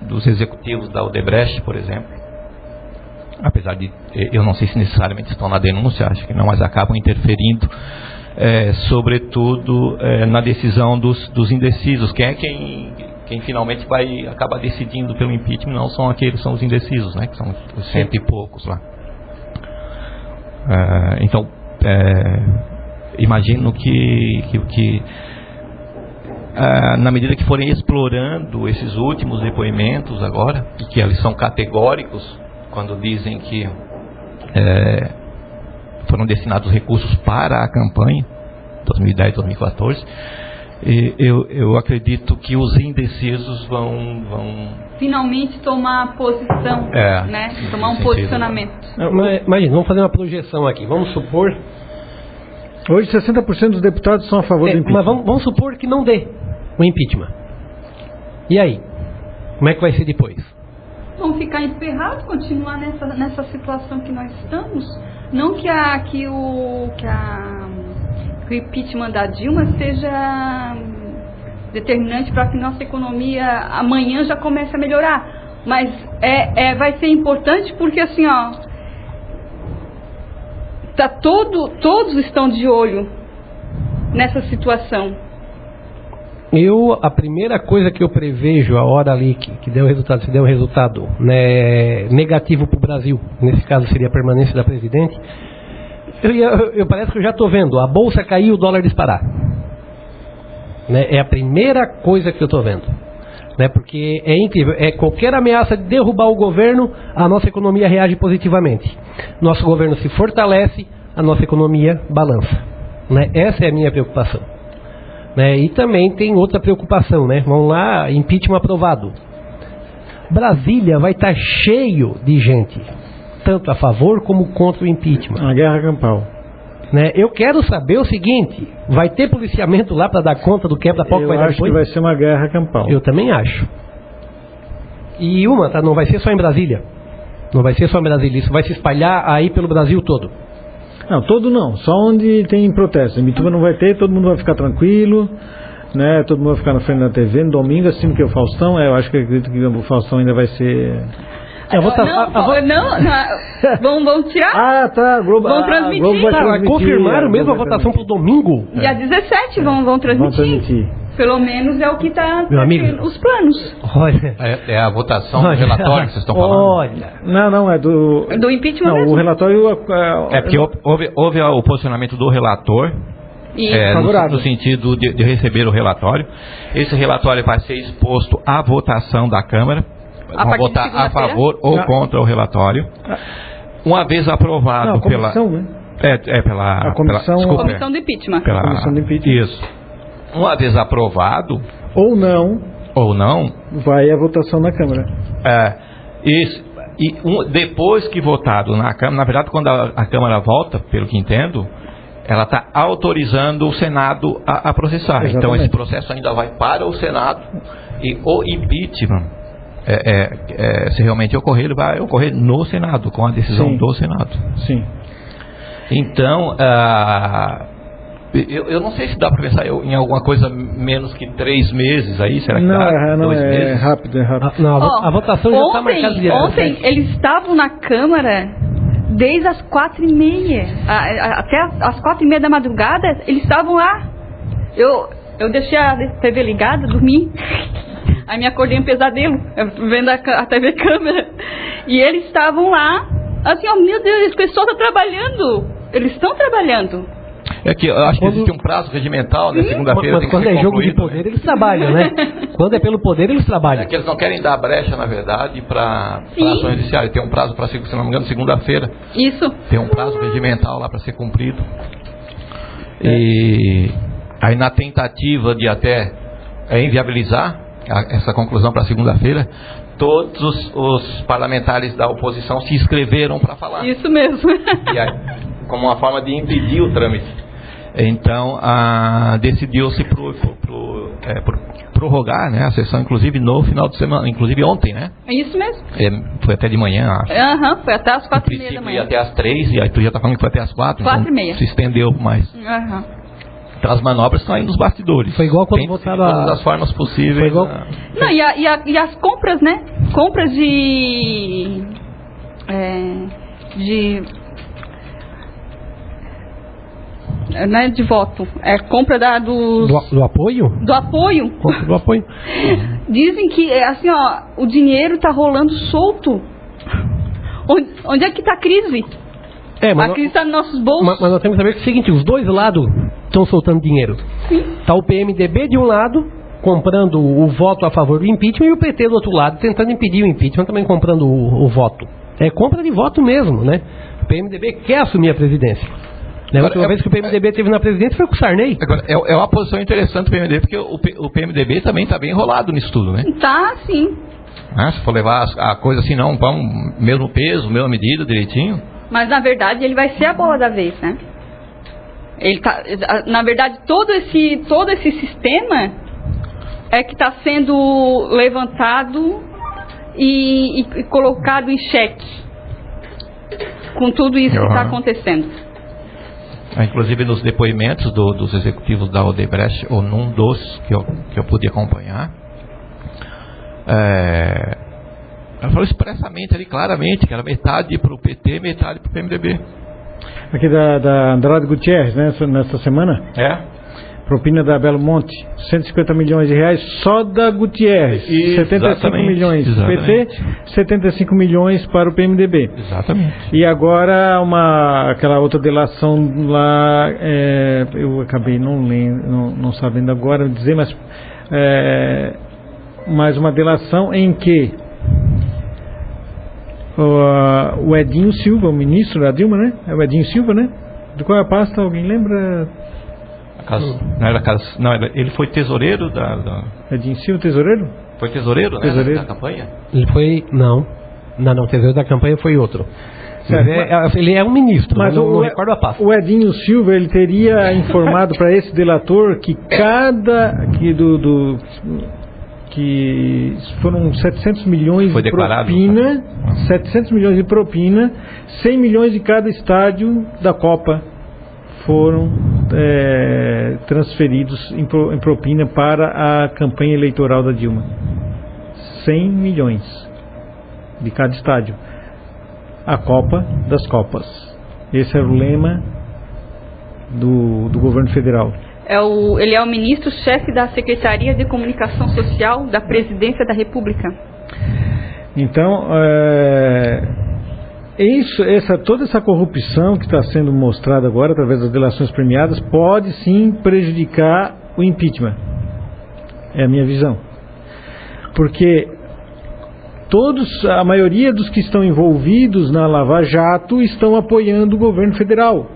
dos executivos da Odebrecht, por exemplo, apesar de eu não sei se necessariamente estão na denúncia, acho que não, mas acabam interferindo, sobretudo na decisão dos indecisos. Quem finalmente vai acabar decidindo pelo impeachment não são são os indecisos, né? Que são os 100 e poucos lá. Então, imagino que na medida que forem explorando esses últimos depoimentos agora, e que eles são categóricos quando dizem que foram destinados recursos para a campanha 2010-2014, eu acredito que os indecisos vão finalmente tomar posição, né? Tomar um posicionamento. Imagina, vamos fazer uma projeção aqui. Vamos supor... Hoje 60% dos deputados são a favor do impeachment. Mas vamos supor que não dê o impeachment. E aí? Como é que vai ser depois? Vamos ficar emperrados, continuar nessa situação que nós estamos? Não que o impeachment da Dilma seja determinante para que nossa economia amanhã já comece a melhorar. Mas vai ser importante porque assim, todos estão de olho nessa situação. A primeira coisa que eu prevejo, a hora ali que deu resultado, se der um resultado, né, negativo para o Brasil, nesse caso seria a permanência da presidente, eu parece que eu já estou vendo a bolsa cair e o dólar disparar. Né, é a primeira coisa que eu estou vendo. Né, porque é incrível, qualquer ameaça de derrubar o governo, a nossa economia reage positivamente. Nosso governo se fortalece, a nossa economia balança. Né, essa é a minha preocupação. Né, e também tem outra preocupação, né? Vamos lá, impeachment aprovado. Brasília vai estar cheio de gente, tanto a favor como contra o impeachment. Uma guerra campal. Né, eu quero saber o seguinte: vai ter policiamento lá para dar conta do quebra-pau que vai dar depois? Eu acho que vai ser uma guerra campal. Eu também acho. E não vai ser só em Brasília. Não vai ser só em Brasília. Isso vai se espalhar aí pelo Brasil todo. Não, todo não. Só onde tem protesto. Em Bituba não vai ter, todo mundo vai ficar tranquilo, né? Todo mundo vai ficar na frente da TV. No domingo, assim que o Faustão, eu acho que acredito que o Faustão ainda vai ser... Vão tirar? Tá. Vão transmitir. Confirmaram mesmo a votação para o domingo? Dia 17 vão transmitir. Pelo menos é o que está os planos. Olha. É a votação do relatório que vocês estão falando? Olha. Não, é do impeachment. Não, mesmo. o relatório... porque houve o posicionamento do relator, no sentido de receber o relatório. Esse relatório vai ser exposto à votação da Câmara. Vão votar a favor ou contra o relatório. Uma vez aprovado não, a comissão, pela... né? Pela comissão, desculpa, comissão do impeachment. Comissão do impeachment. Isso. Uma vez aprovado... Ou não, vai à votação na Câmara. Depois que votado na Câmara, na verdade, quando a Câmara volta, pelo que entendo, ela está autorizando o Senado a processar. Exatamente. Então, esse processo ainda vai para o Senado e o impeachment, se realmente ocorrer, ele vai ocorrer no Senado, com a decisão do Senado. Sim. Então, eu não sei se dá para pensar em alguma coisa menos que 3 meses aí, será que dá? Não, 2 meses? É rápido. A votação já está marcada de Ontem eles estavam na Câmara desde as 4h30, até as 4h30 da madrugada, eles estavam lá. Eu deixei a TV ligada, dormi, aí me acordei um pesadelo, vendo a TV Câmara, e eles estavam lá, assim, meu Deus, esse pessoal está trabalhando, eles estão trabalhando. É que eu acho que existe um prazo regimental, né? Segunda-feira tem que quando ser é jogo de concluído, poder, eles trabalham, né? Quando é pelo poder, eles trabalham. É que eles não querem dar brecha, na verdade, para ação judiciária. Tem um prazo para, se não me engano, segunda-feira. Isso. Tem um prazo regimental lá para ser cumprido. E aí, na tentativa de até inviabilizar essa conclusão para segunda-feira, todos os parlamentares da oposição se inscreveram para falar. Isso mesmo. E aí, como uma forma de impedir o trâmite. Então, decidiu-se prorrogar, né, a sessão, inclusive no final de semana, inclusive ontem, né? É isso mesmo. Foi até de manhã, acho. Foi até as 4h30 da manhã. Ia até as 3, e aí tu já está falando que foi até as 4. 4h30. Então se estendeu mais. Então, as manobras estão aí nos bastidores. Foi igual quando votaram todas as formas possíveis. Foi igual... Não, e as compras, né? Compras de voto. Compra do apoio? Do apoio. Compra do apoio. Dizem que, assim, o dinheiro está rolando solto. Onde é que está a crise? A crise está nos nossos bolsos. Mas nós temos que saber que é o seguinte, os dois lados estão soltando dinheiro. Está o PMDB de um lado, comprando o voto a favor do impeachment, e o PT do outro lado, tentando impedir o impeachment, também comprando o voto. É compra de voto mesmo, né? O PMDB quer assumir a presidência. A última vez que o PMDB esteve na presidência foi com o Sarney. Agora, é uma posição interessante do PMDB, porque o PMDB também está bem enrolado nisso tudo, né? Tá, sim. Se for levar a coisa assim, não, vamos, mesmo peso, mesma medida, direitinho. Mas, na verdade, ele vai ser a bola da vez, né? Na verdade, todo esse sistema é que está sendo levantado e colocado em xeque com tudo isso que está acontecendo. Inclusive nos depoimentos dos executivos da Odebrecht, ou num dos que eu pude acompanhar, ela falou expressamente ali, claramente, que era metade para o PT, metade para o PMDB. Aqui da Andrade Gutierrez, né, nessa semana? Propina da Belo Monte, 150 milhões de reais só da Gutierrez, 75 milhões do PT, 75 milhões para o PMDB. Exatamente. E agora aquela outra delação lá, eu acabei não sabendo agora dizer, mas mais uma delação em que o Edinho Silva, o ministro da Dilma, né? É o Edinho Silva, né? De qual é a pasta? Alguém lembra? Ele foi tesoureiro da... Edinho Silva, tesoureiro? Foi tesoureiro, né? Tesoureiro. Da campanha? Ele foi... Não, tesoureiro da campanha foi outro. Ele é um ministro, mas não recordo a pasta. O Edinho Silva, ele teria informado para esse delator que que foram 700 milhões de propina, 700 milhões de propina, 100 milhões de cada estádio da Copa foram transferidos em propina para a campanha eleitoral da Dilma. 100 milhões de cada estádio. A Copa das Copas. Esse era o lema do governo federal. Ele é o ministro-chefe da Secretaria de Comunicação Social da Presidência da República. Então, toda essa corrupção que está sendo mostrada agora através das delações premiadas pode sim prejudicar o impeachment. É a minha visão. Porque a maioria dos que estão envolvidos na Lava Jato estão apoiando o governo federal.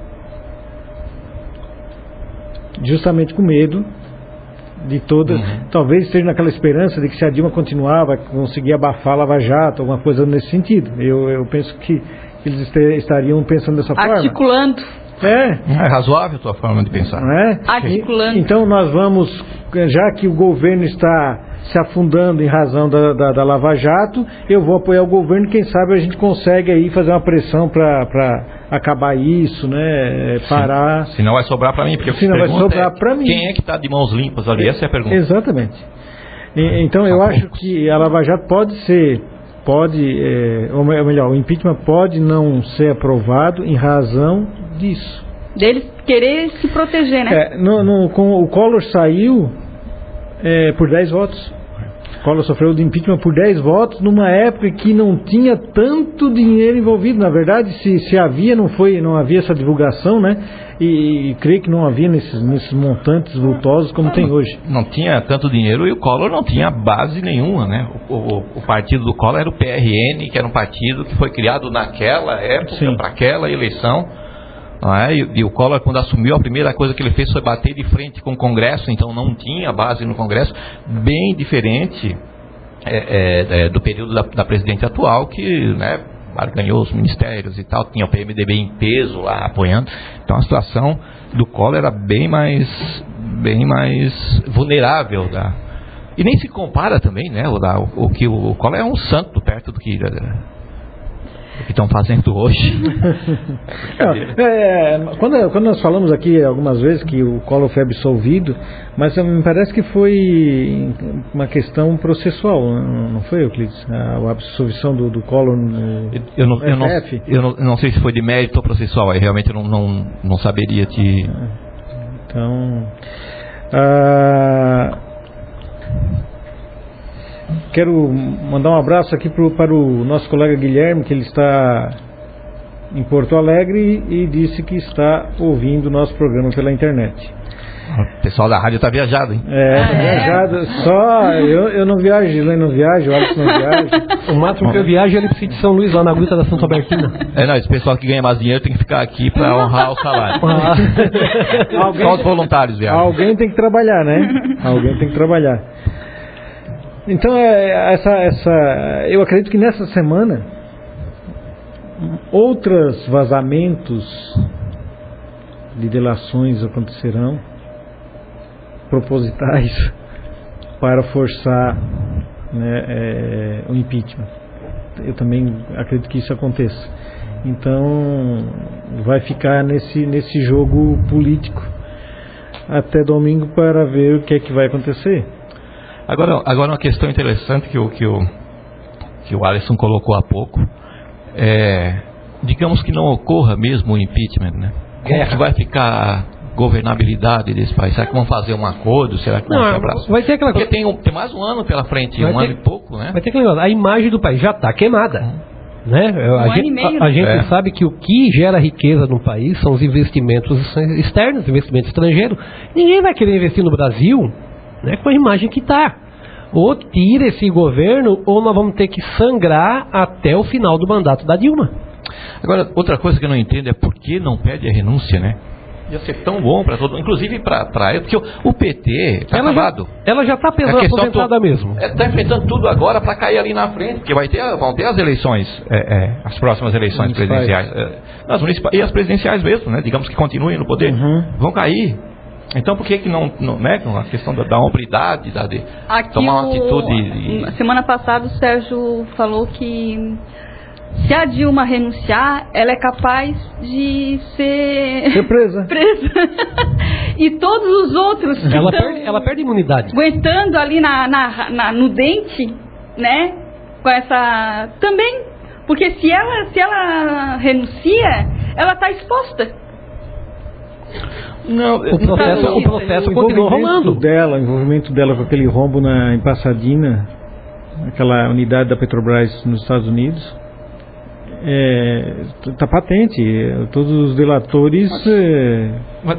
Justamente com medo de toda... Talvez esteja naquela esperança de que se a Dilma continuar, vai conseguir abafar a Lava Jato, alguma coisa nesse sentido. Eu penso que eles estariam pensando dessa forma. Articulando. É razoável a tua forma de pensar. Não é? Articulando. Então nós vamos, já que o governo está se afundando em razão da Lava Jato, eu vou apoiar o governo, quem sabe a gente consegue aí fazer uma pressão para acabar isso, né? Parar. Se não vai sobrar para mim, porque se não vai sobrar para mim. Quem é que está de mãos limpas ali? Essa é a pergunta. Exatamente. Então eu acho que a Lava Jato ou melhor, o impeachment pode não ser aprovado em razão disso. Deles querer se proteger, né? O Collor saiu por 10 votos. O Collor sofreu de impeachment por 10 votos numa época que não tinha tanto dinheiro envolvido. Na verdade, se havia, não havia essa divulgação, né? E creio que não havia nesses montantes vultosos como tem hoje. Não tinha tanto dinheiro e o Collor não tinha base nenhuma, né? O partido do Collor era o PRN, que era um partido que foi criado naquela época, para aquela eleição. Não é? E o Collor, quando assumiu, a primeira coisa que ele fez foi bater de frente com o Congresso, então não tinha base no Congresso, bem diferente do período da presidente atual, que, né, ganhou os ministérios e tal, tinha o PMDB em peso lá apoiando. Então a situação do Collor era bem mais vulnerável. E nem se compara também, né? O que o Collor é um santo perto do que estão fazendo hoje. Quando nós falamos aqui algumas vezes que o Collor foi absolvido, mas me parece que foi uma questão processual, não foi, Euclides? A absolvição do Collor no STF? Eu não sei se foi de mérito ou processual, aí realmente eu não saberia te... Então... Quero mandar um abraço aqui para o nosso colega Guilherme, que ele está em Porto Alegre e disse que está ouvindo o nosso programa pela internet. O pessoal da rádio está viajado, hein? Viajado. Só eu não viajo, Gilene não viaja, o Alex não viaja. O máximo que eu viajo é ele precisa de São Luís, lá na Gruta da Santa Albertina. Esse pessoal que ganha mais dinheiro tem que ficar aqui para honrar o salário. Só os voluntários viajam. Alguém tem que trabalhar, né? Alguém tem que trabalhar. Então, eu acredito que nessa semana outros vazamentos de delações acontecerão, propositais, para forçar, né, o impeachment. Eu também acredito que isso aconteça. Então, vai ficar nesse jogo político até domingo para ver o que é que vai acontecer. Agora uma questão interessante que o Alisson colocou há pouco, digamos que não ocorra mesmo o impeachment, né? Como que vai ficar a governabilidade desse país? Será que vão fazer um acordo? Será que vão se abraçar? Vai ter aquela coisa. Porque tem mais um ano pela frente, ano e pouco, né? Vai ter aquele negócio. A imagem do país já está queimada. Né? A gente sabe que o que gera riqueza no país são os investimentos externos, investimentos estrangeiros. Ninguém vai querer investir no Brasil, né, com a imagem que está. Ou tira esse governo, ou nós vamos ter que sangrar até o final do mandato da Dilma. Agora, outra coisa que eu não entendo é por que não pede a renúncia, né? Ia ser tão bom para todo mundo, inclusive para ele, porque o PT está acabado. Ela já está pesando aposentada mesmo. Está enfrentando tudo agora para cair ali na frente, porque vão ter as eleições, as próximas eleições presidenciais, as municipais e as presidenciais mesmo, né? Digamos que continuem no poder, vão cair. Então por que não né, a questão da hombridade, de tomar uma atitude... Semana passada o Sérgio falou que se a Dilma renunciar, ela é capaz de ser presa. E todos os outros que ela perde imunidade. Aguentando ali no dente, né? Com essa... Também. Porque se ela renuncia, ela está exposta. Não, o processo continua rolando. O envolvimento dela com aquele rombo em Pasadena, aquela unidade da Petrobras nos Estados Unidos, está patente. Todos os delatores...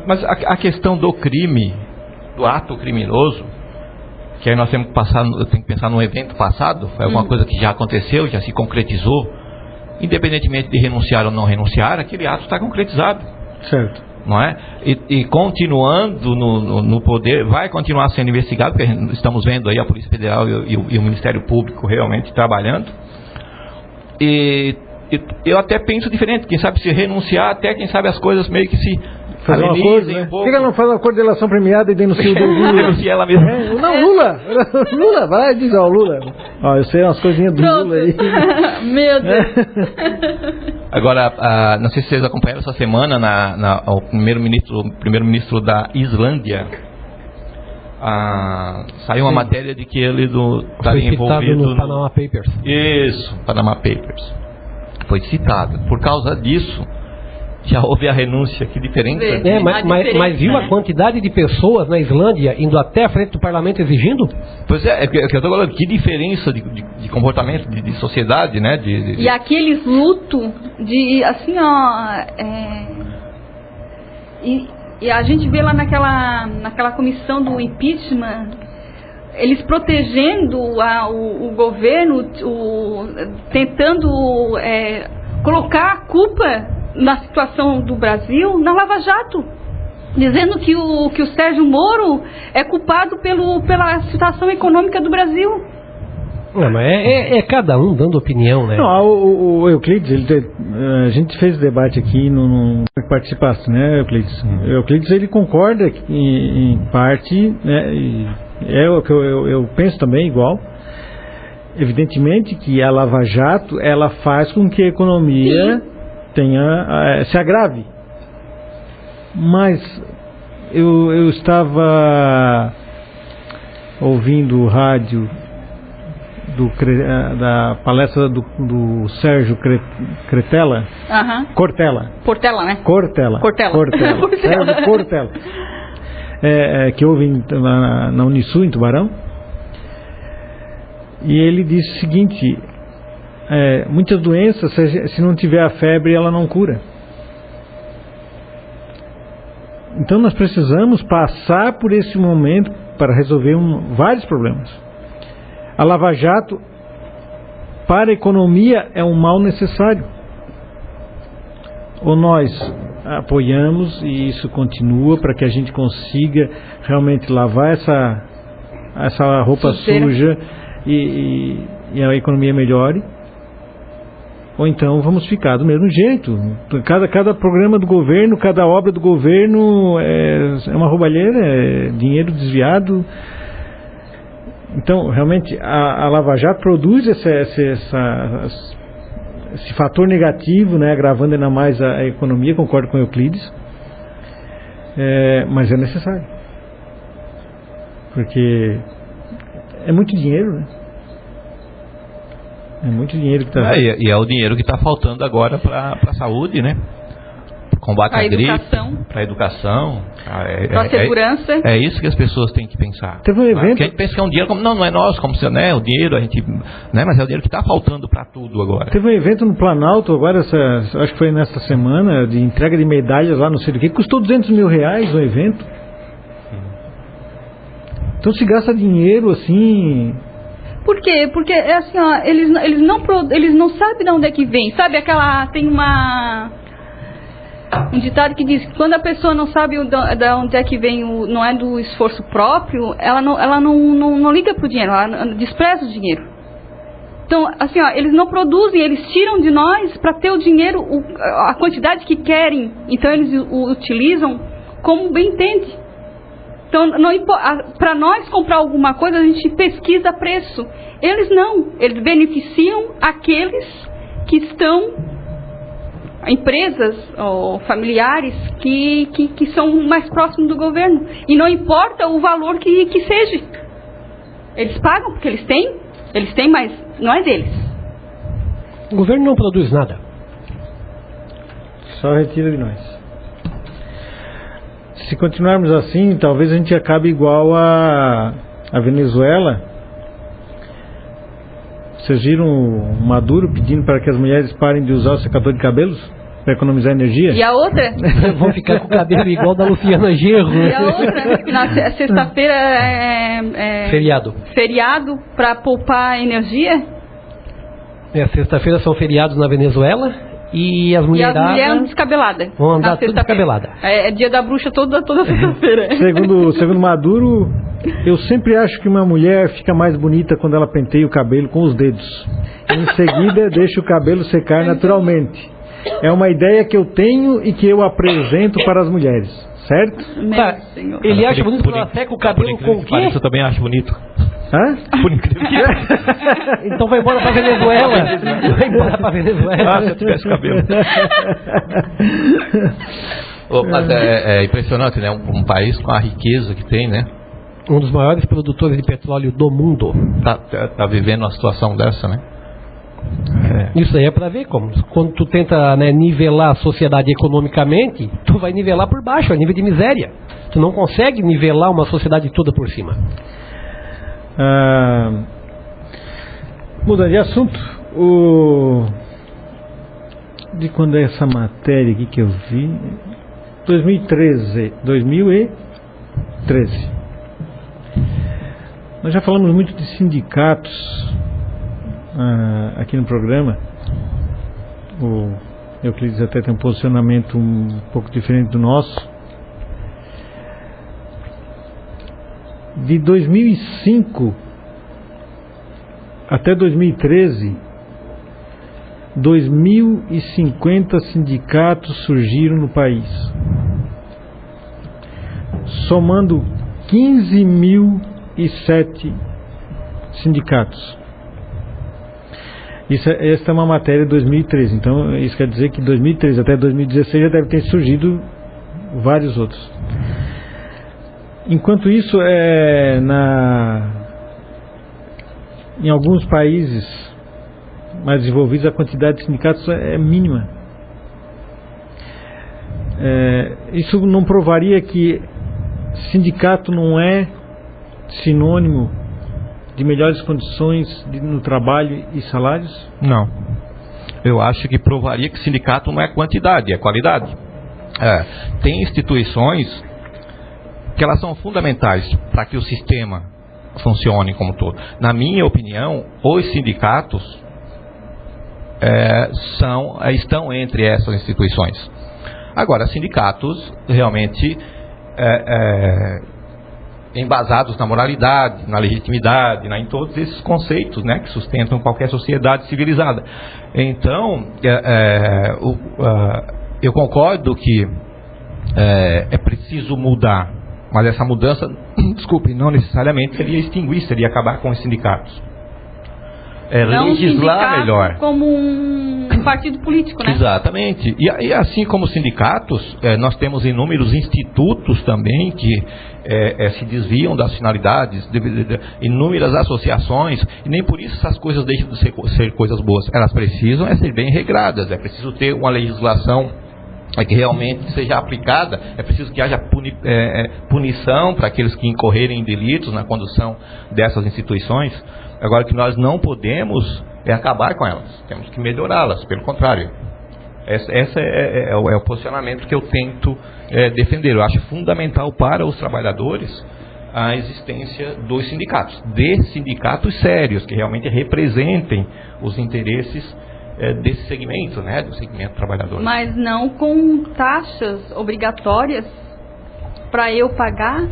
Mas a questão do crime, do ato criminoso, que aí nós temos que pensar no evento passado, foi alguma coisa que já aconteceu, já se concretizou, independentemente de renunciar ou não renunciar, aquele ato está concretizado. Certo. Não é? E continuando no poder, vai continuar sendo investigado, porque estamos vendo aí a Polícia Federal e o Ministério Público realmente trabalhando. E eu até penso diferente, quem sabe se renunciar, até quem sabe as coisas meio que se fazer um acordo, né? Por que ela não faz uma coordenação premiada e denuncia o Lula? Denuncia ela mesma. Não, Lula, vai dizer ao Lula. Ó, eu sei umas coisinhas do Lula aí. Meu Deus. Agora, não sei se vocês acompanharam essa semana o primeiro-ministro da Islândia. Saiu uma matéria de que ele estaria envolvido no Panama Papers. Isso, Panama Papers. Foi citado. Por causa disso, já houve a renúncia. Que diferença. Mas viu a quantidade de pessoas na Islândia indo até a frente do parlamento exigindo? Pois é que eu estou falando, que diferença de comportamento, de sociedade, né? E aqueles luto de, assim, ó... E a gente vê lá naquela comissão do impeachment, eles protegendo o governo, tentando colocar a culpa na situação do Brasil na Lava Jato, dizendo que o Sérgio Moro é culpado pela situação econômica do Brasil. Não, mas é cada um dando opinião, né? Não, o Euclides, a gente fez debate aqui no participasse, né, Euclides? O Euclides, ele concorda em parte, né, e é o que eu penso também igual. Evidentemente que a Lava Jato, ela faz com que a economia se agrave. Mas eu estava ouvindo o rádio da palestra do Sérgio Cortella. Cortella, né? Cortella. Sérgio Cortella. Que houve na Unisul, em Tubarão. E ele disse o seguinte: muitas doenças, se não tiver a febre, ela não cura. Então nós precisamos passar por esse momento para resolver vários problemas. A Lava Jato, para a economia, é um mal necessário. Ou nós apoiamos e isso continua para que a gente consiga realmente lavar essa roupa suja e a economia melhore, ou então vamos ficar do mesmo jeito. Cada programa do governo, cada obra do governo é uma roubalheira, é dinheiro desviado. Então, realmente, a Lava Jato produz esse fator negativo, né, agravando ainda mais a economia, concordo com o Euclides, mas é necessário. Porque é muito dinheiro, né? É muito dinheiro que está... E é o dinheiro que está faltando agora para a saúde, né? Combate à gripe, para a educação, para a segurança. É isso que as pessoas têm que pensar. Teve um evento... Porque a gente pensa que é um dinheiro, não é nosso, como se, né, o dinheiro, a gente, né, mas é o dinheiro que está faltando para tudo agora. Teve um evento no Planalto agora, acho que foi nessa semana, de entrega de medalhas lá, não sei do que, custou R$200 mil o evento. Então se gasta dinheiro assim... Por quê? Porque é assim, ó, eles não sabem de onde é que vem. Sabe tem um ditado que diz que quando a pessoa não sabe de onde é que vem, não é do esforço próprio, ela não liga pro dinheiro, ela despreza o dinheiro. Então, assim, ó, eles não produzem, eles tiram de nós para ter o dinheiro, a quantidade que querem. Então eles o utilizam como bem entende. Então, para nós comprar alguma coisa, a gente pesquisa preço. Eles não. Eles beneficiam aqueles que estão, empresas ou familiares que são mais próximos do governo. E não importa o valor que seja. Eles pagam porque eles têm, mas não é deles. O governo não produz nada. Só retira de nós. Se continuarmos assim, talvez a gente acabe igual a Venezuela. Vocês viram o Maduro pedindo para que as mulheres parem de usar o secador de cabelos? para economizar energia. E a outra? Vão ficar com o cabelo igual da Luciana Genro. E a outra? Na sexta-feira é feriado para poupar energia? Sexta-feira são feriados na Venezuela. E as mulheres descabeladas. Vão andar tudo descabelada. É dia da bruxa toda sexta-feira. Segundo Maduro, eu sempre acho que uma mulher fica mais bonita quando ela penteia o cabelo com os dedos. Em seguida, deixa o cabelo secar naturalmente. É uma ideia que eu tenho e que eu apresento para as mulheres, certo? Ele acha bonito quando ela seca o cabelo com o quê? Isso eu também acho bonito. Hã? Por incrível que pareça. Então vai embora pra Venezuela. Vai embora pra Venezuela. Se eu tivesse cabelo. Mas é impressionante, né? Um país com a riqueza que tem, né? Um dos maiores produtores de petróleo do mundo. Tá vivendo uma situação dessa, né? Isso aí é para ver como. Quando tu tenta, né, nivelar a sociedade economicamente, tu vai nivelar por baixo, a nível de miséria. Tu não consegue nivelar uma sociedade toda por cima. Mudando de assunto, de quando é essa matéria aqui que eu vi? 2013. Nós já falamos muito de sindicatos aqui no programa. O Euclides até tem um posicionamento um pouco diferente do nosso. De 2005 até 2013, 2.050 sindicatos surgiram no país, somando 15.007 sindicatos. Esta é uma matéria de 2013, então isso quer dizer que de 2013 até 2016 já deve ter surgido vários outros. Enquanto isso, em alguns países mais desenvolvidos, a quantidade de sindicatos é mínima. Isso não provaria que sindicato não é sinônimo de melhores condições no trabalho e salários? Não. Eu acho que provaria que sindicato não é quantidade, é qualidade. Tem instituições que elas são fundamentais para que o sistema funcione como um todo. Na minha opinião, os sindicatos estão entre essas instituições. Agora, sindicatos realmente embasados na moralidade, na legitimidade, em todos esses conceitos, né, que sustentam qualquer sociedade civilizada. Então, eu concordo que é preciso mudar. Mas essa mudança, desculpe, não necessariamente seria extinguir, seria acabar com os sindicatos. Não legislar melhor. Como um partido político, né? Exatamente. E assim como os sindicatos, nós temos inúmeros institutos também que se desviam das finalidades, inúmeras associações, e nem por isso essas coisas deixam de ser coisas boas. Elas precisam ser bem regradas, é preciso ter uma legislação que realmente seja aplicada, é preciso que haja punição para aqueles que incorrerem em delitos na condução dessas instituições. Agora, que nós não podemos acabar com elas, temos que melhorá-las, pelo contrário. Esse é o posicionamento que eu tento defender. Eu acho fundamental para os trabalhadores a existência dos sindicatos, de sindicatos sérios, que realmente representem os interesses desse segmento, né, do segmento trabalhador. Mas não com taxas obrigatórias para eu pagar?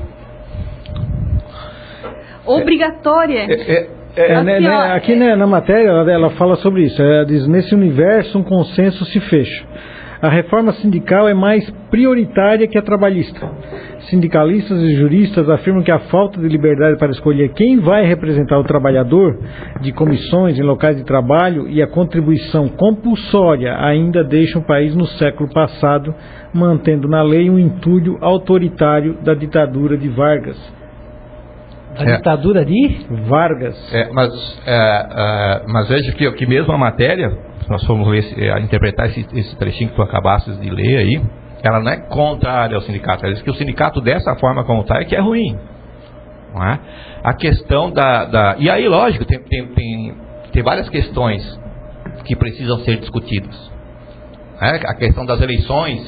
Obrigatória. Aqui na matéria ela fala sobre isso. Ela diz: nesse universo um consenso se fecha. A reforma sindical é mais prioritária que a trabalhista. Sindicalistas e juristas afirmam que a falta de liberdade para escolher quem vai representar o trabalhador de comissões em locais de trabalho e a contribuição compulsória ainda deixam o país no século passado, mantendo na lei um entulho autoritário da ditadura de Vargas. A ditadura de Vargas. Mas veja que mesmo a matéria, se nós formos interpretar esse trechinho que tu acabasses de ler aí, ela não é contrária ao sindicato. Ela diz que o sindicato dessa forma como está é que é ruim. Não é? A questão E aí, lógico, tem várias questões que precisam ser discutidas. né? A questão das eleições,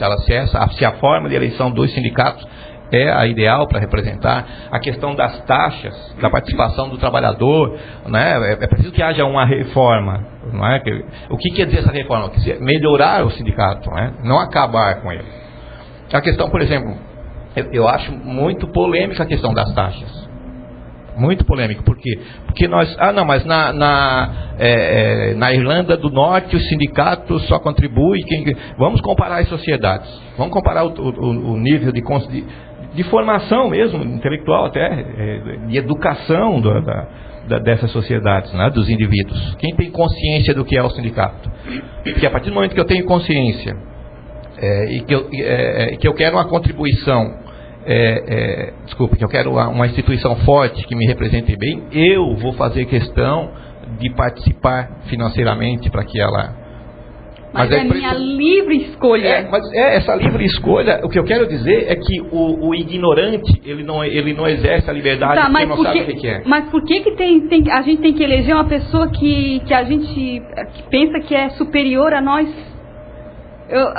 se a forma de eleição dos sindicatos é a ideal para representar, a questão das taxas, da participação do trabalhador, né? É preciso que haja uma reforma, não é? O que quer dizer essa reforma? Quer dizer, melhorar o sindicato, né? Não acabar com ele. A questão, por exemplo, eu acho muito polêmica a questão das taxas. Muito polêmico, por quê? Porque nós... mas na Irlanda do Norte os sindicatos só contribuem... Vamos comparar as sociedades. Vamos comparar o nível de formação mesmo, intelectual até, de educação dessas sociedades, né, dos indivíduos. Quem tem consciência do que é o sindicato? Porque a partir do momento que eu tenho consciência e que eu quero uma contribuição... que eu quero uma instituição forte que me represente bem, eu vou fazer questão de participar financeiramente para que ela... Mas é minha livre escolha. Essa livre escolha, o que eu quero dizer é que o ignorante, ele não exerce a liberdade, porque não sabe o que é. Mas por que a gente tem que eleger uma pessoa que a gente que pensa que é superior a nós? Eu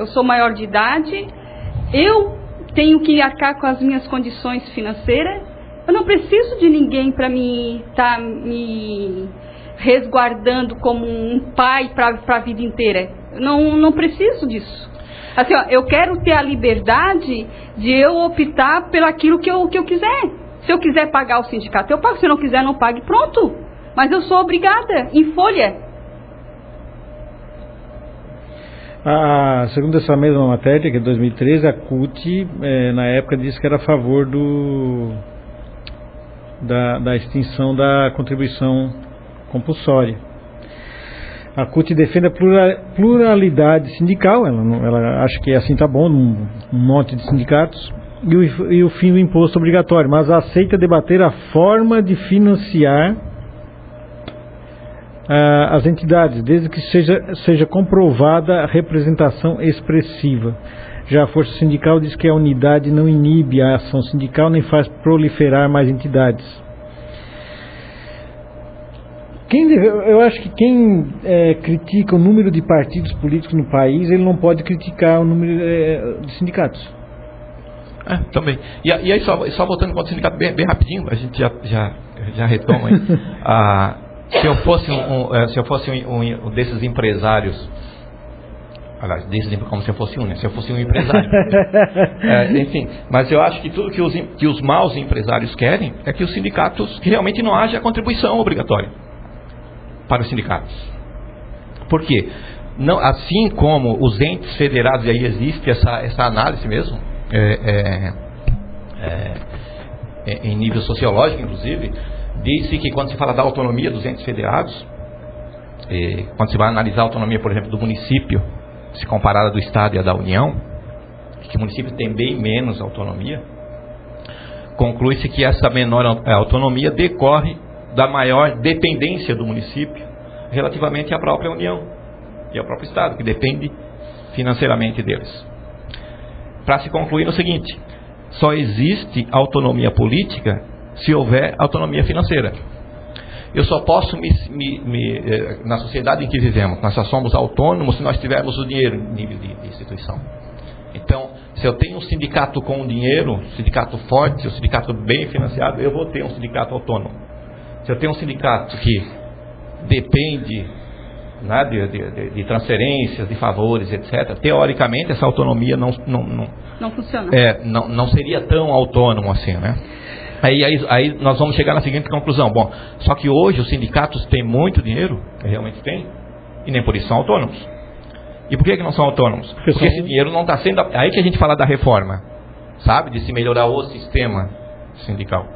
sou maior de idade, eu tenho que arcar com as minhas condições financeiras. Eu não preciso de ninguém para me resguardando como um pai para a vida inteira. Não preciso disso. Assim, eu quero ter a liberdade de eu optar pelo aquilo que eu quiser. Se eu quiser pagar o sindicato, eu pago. Se eu não quiser, não pague. Pronto. Mas eu sou obrigada, em folha. Segundo essa mesma matéria, que é de 2013, a CUT, na época, disse que era a favor da extinção da contribuição compulsória. A CUT defende a pluralidade sindical, ela acha que assim está bom, um monte de sindicatos, e o fim do imposto obrigatório, mas aceita debater a forma de financiar as entidades, desde que seja comprovada a representação expressiva. Já a Força Sindical diz que a unidade não inibe a ação sindical nem faz proliferar mais entidades. Eu acho que quem critica o número de partidos políticos no país, ele não pode criticar o número de sindicatos. Também. E aí, só voltando para o sindicato bem rapidinho, a gente já retoma aí. Se eu fosse um desses empresários, aliás, como se eu fosse um, né? Se eu fosse um empresário. Enfim, mas eu acho que tudo que os maus empresários querem é que os sindicatos, que realmente não haja contribuição obrigatória para os sindicatos. Por quê? Não, assim como os entes federados, e aí existe essa análise mesmo, em nível sociológico, inclusive, diz-se que quando se fala da autonomia dos entes federados, quando se vai analisar a autonomia, por exemplo, do município, se comparada do Estado e a da União, que o município tem bem menos autonomia, conclui-se que essa menor autonomia decorre da maior dependência do município relativamente à própria União e ao próprio Estado, que depende financeiramente deles. Para se concluir no seguinte: só existe autonomia política se houver autonomia financeira. Eu só posso na sociedade em que vivemos, nós só somos autônomos se nós tivermos o dinheiro em nível de instituição. Então, se eu tenho um sindicato com dinheiro, um sindicato forte, um sindicato bem financiado, eu vou ter um sindicato autônomo. Se eu tenho um sindicato que depende, né, de transferências, de favores, etc., teoricamente essa autonomia não funciona. Não seria tão autônomo assim, né? Aí nós vamos chegar na seguinte conclusão: bom, só que hoje os sindicatos têm muito dinheiro, realmente tem, e nem por isso são autônomos. E por que não são autônomos? Porque esse dinheiro não está sendo... Aí que a gente fala da reforma, sabe? De se melhorar o sistema sindical.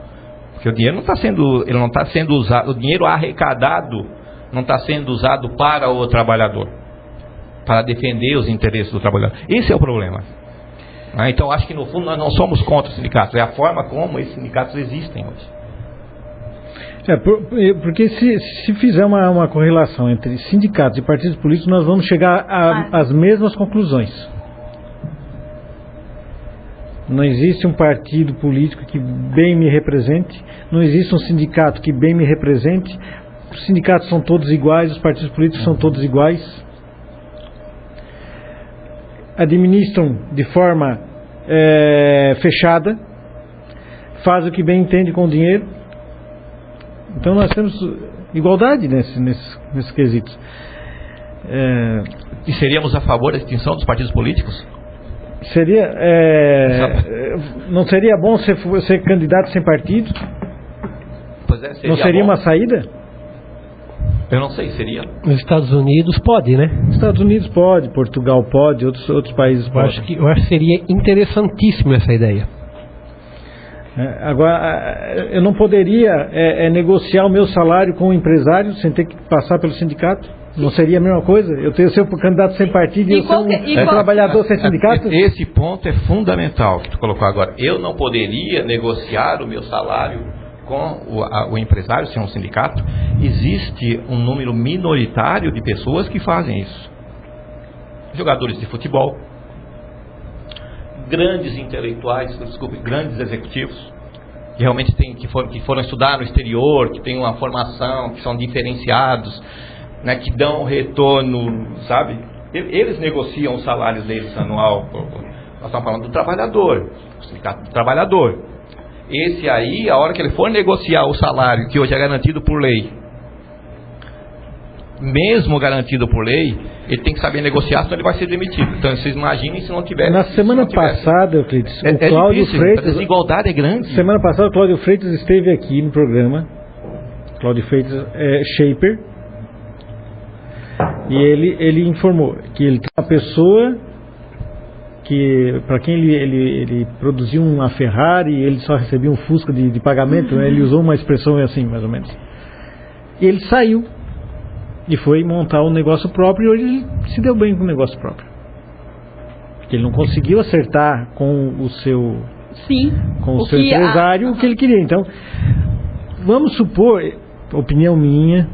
Porque o dinheiro não está sendo usado, o dinheiro arrecadado não está sendo usado para o trabalhador, para defender os interesses do trabalhador. Esse é o problema. Então acho que no fundo nós não somos contra os sindicatos, é a forma como esses sindicatos existem hoje. Porque se fizer uma correlação entre sindicatos e partidos políticos, nós vamos chegar às mesmas conclusões. Não existe um partido político que bem me represente, não existe um sindicato que bem me represente, os sindicatos são todos iguais, os partidos políticos são todos iguais, administram de forma fechada, faz o que bem entende com o dinheiro. Então nós temos igualdade nesses quesitos. E seríamos a favor da extinção dos partidos políticos? Seria, não seria bom ser candidato sem partido? Pois é, seria não seria bom. Uma saída? Eu não sei, seria. Nos Estados Unidos pode, né? Estados Unidos pode, Portugal pode, outros países podem. Eu acho que seria interessantíssimo essa ideia. Agora, eu não poderia negociar o meu salário com o empresário sem ter que passar pelo sindicato? Não seria a mesma coisa? Eu ser um candidato sem partido e eu ser um trabalhador sem sindicato? Esse ponto é fundamental que tu colocou agora. Eu não poderia negociar o meu salário com o empresário sem um sindicato. Existe um número minoritário de pessoas que fazem isso. Jogadores de futebol, grandes intelectuais, grandes executivos, que realmente que foram estudar no exterior, que têm uma formação, que são diferenciados, né, que dão retorno, sabe? Eles negociam os salários deles anual. Nós estamos falando do trabalhador, o sindicato do trabalhador. Esse aí, a hora que ele for negociar o salário, que hoje é garantido por lei, mesmo garantido por lei, ele tem que saber negociar, senão ele vai ser demitido. Então vocês imaginem se não tivesse. Na semana passada, Euclides, o Cláudio Freitas. A desigualdade é grande. Semana passada o Cláudio Freitas esteve aqui no programa. Cláudio Freitas é shaper. E ele informou que ele tem uma pessoa que, para quem ele produziu uma Ferrari, ele só recebia um Fusca de pagamento, né? Ele usou uma expressão assim, mais ou menos. E ele saiu e foi montar um negócio próprio, e hoje ele se deu bem com o negócio próprio. Porque ele não conseguiu acertar com o seu empresário o que ele queria. Então, vamos supor, opinião minha,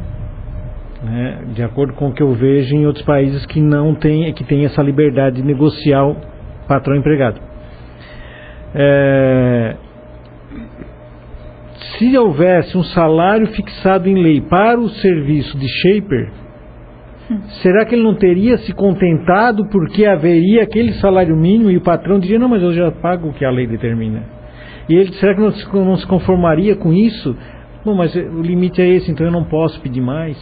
né, de acordo com o que eu vejo em outros países que não tem, que tem essa liberdade de negociar o patrão-empregado. Se houvesse um salário fixado em lei para o serviço de shaper, será que ele não teria se contentado porque haveria aquele salário mínimo e o patrão diria, não, mas eu já pago o que a lei determina? E ele, será que não se conformaria com isso? Bom, mas o limite é esse, então eu não posso pedir mais.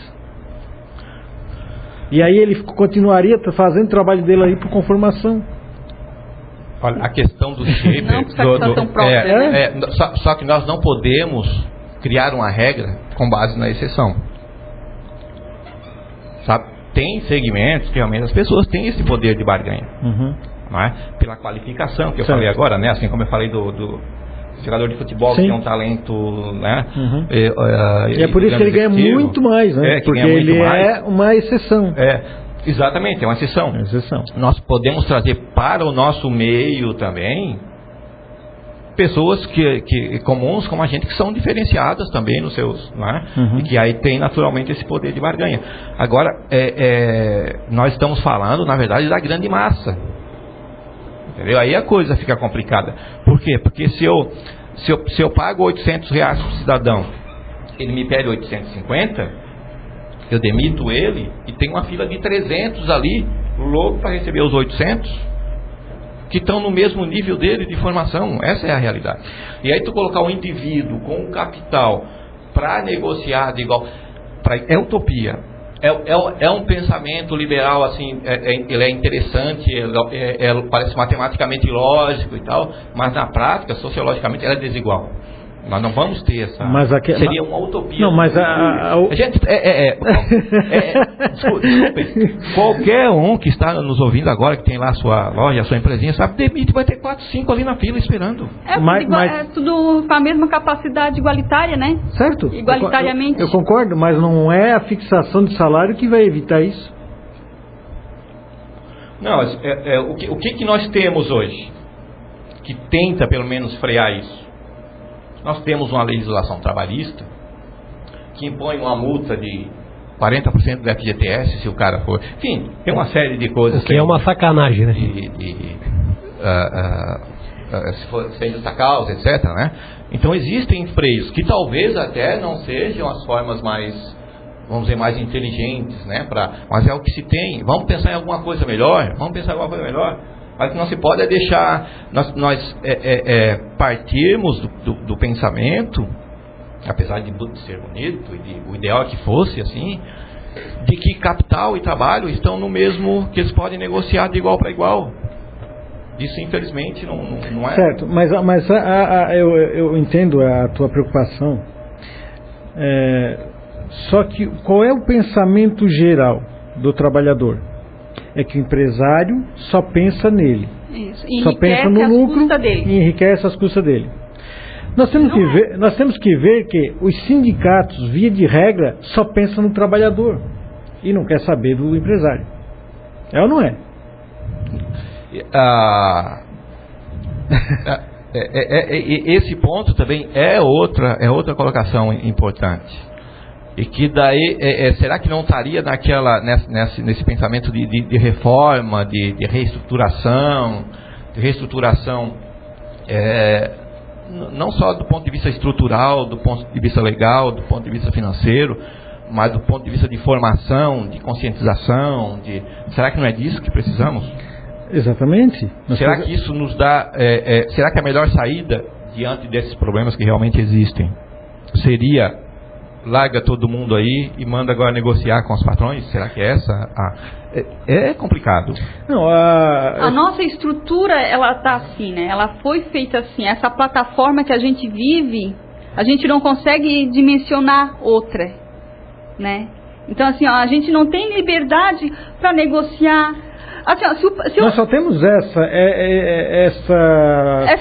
E aí ele continuaria fazendo o trabalho dele aí por conformação. Olha, a questão do shaper, só que nós não podemos criar uma regra com base na exceção. Sabe? Tem segmentos que realmente as pessoas têm esse poder de barganha, não é? Pela qualificação que eu falei agora, né? Assim como eu falei do jogador de futebol, que é um talento, né? E é por isso que ele ganha muito mais, né? Porque ele é uma exceção. Exatamente, é uma exceção. Nós podemos trazer para o nosso meio também pessoas comuns como a gente, que são diferenciadas também nos seus, não é? E que aí tem naturalmente esse poder de barganha. Agora, nós estamos falando, na verdade, da grande massa. Entendeu? Aí a coisa fica complicada. Por quê? Porque se eu pago R$800 para o cidadão, ele me pede 850, eu demito ele e tem uma fila de 300 ali, louco para receber os 800, que estão no mesmo nível dele de formação. Essa é a realidade. E aí tu colocar um indivíduo com um capital para negociar de igual, é utopia. É um pensamento liberal, assim, ele é interessante, parece matematicamente lógico e tal, mas na prática, sociologicamente, ele é desigual. Nós não vamos ter essa. Seria uma utopia. Não, mas desculpe. Qualquer um que está nos ouvindo agora, que tem lá a sua loja, a sua empresinha, sabe, demite, vai ter 4, 5 ali na fila esperando. É tudo com a mesma capacidade igualitária, né? Certo. Igualitariamente. Eu concordo, mas não é a fixação de salário que vai evitar isso. Não, o que nós temos hoje que tenta pelo menos frear isso? Nós temos uma legislação trabalhista que impõe uma multa de 40% do FGTS se o cara for... Enfim, tem uma série de coisas... O que é uma sacanagem, né? Se for sem justa causa, etc., né? Então existem freios que talvez até não sejam as formas mais vamos dizer, mais inteligentes, né? Mas é o que se tem. Vamos pensar em alguma coisa melhor. Mas o que não se pode é deixar nós partirmos do pensamento, apesar de ser bonito, e o ideal é que fosse assim, de que capital e trabalho estão no mesmo, que eles podem negociar de igual para igual. Isso, infelizmente, não é... Certo, mas eu entendo a tua preocupação. Só que qual é o pensamento geral do trabalhador? É que o empresário só pensa nele. Isso. Só pensa no lucro e enriquece as custas dele. Nós temos que ver que os sindicatos, via de regra, só pensam no trabalhador e não quer saber do empresário. É ou não é? Esse ponto também é outra colocação importante. E que daí, será que não estaria nesse pensamento de reforma, de reestruturação, não só do ponto de vista estrutural, do ponto de vista legal, do ponto de vista financeiro, mas do ponto de vista de formação, de conscientização, será que não é disso que precisamos? Exatamente. Será que isso nos dá... será que a melhor saída diante desses problemas que realmente existem seria larga todo mundo aí e manda agora negociar com os patrões? Será que é complicado? Não, a nossa estrutura, ela está assim, né? Ela foi feita assim. Essa plataforma que a gente vive, a gente não consegue dimensionar outra, né? Então, assim, a gente não tem liberdade para negociar. Assim, nós só temos essa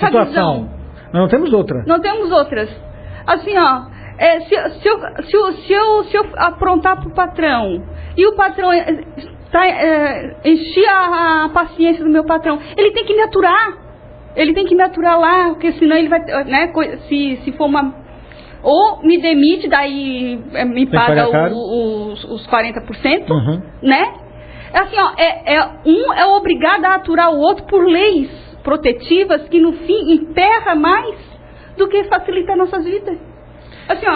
situação. Visão. Nós não temos outra. Não temos outras. Assim, se eu aprontar para o patrão e o patrão encher a paciência do meu patrão, ele tem que me aturar. Ele tem que me aturar lá, porque senão ele vai, né? Se for uma... Ou me demite, daí me paga os 40%, né? Assim, um é obrigado a aturar o outro por leis protetivas que no fim emperra mais do que facilita nossas vidas. Assim,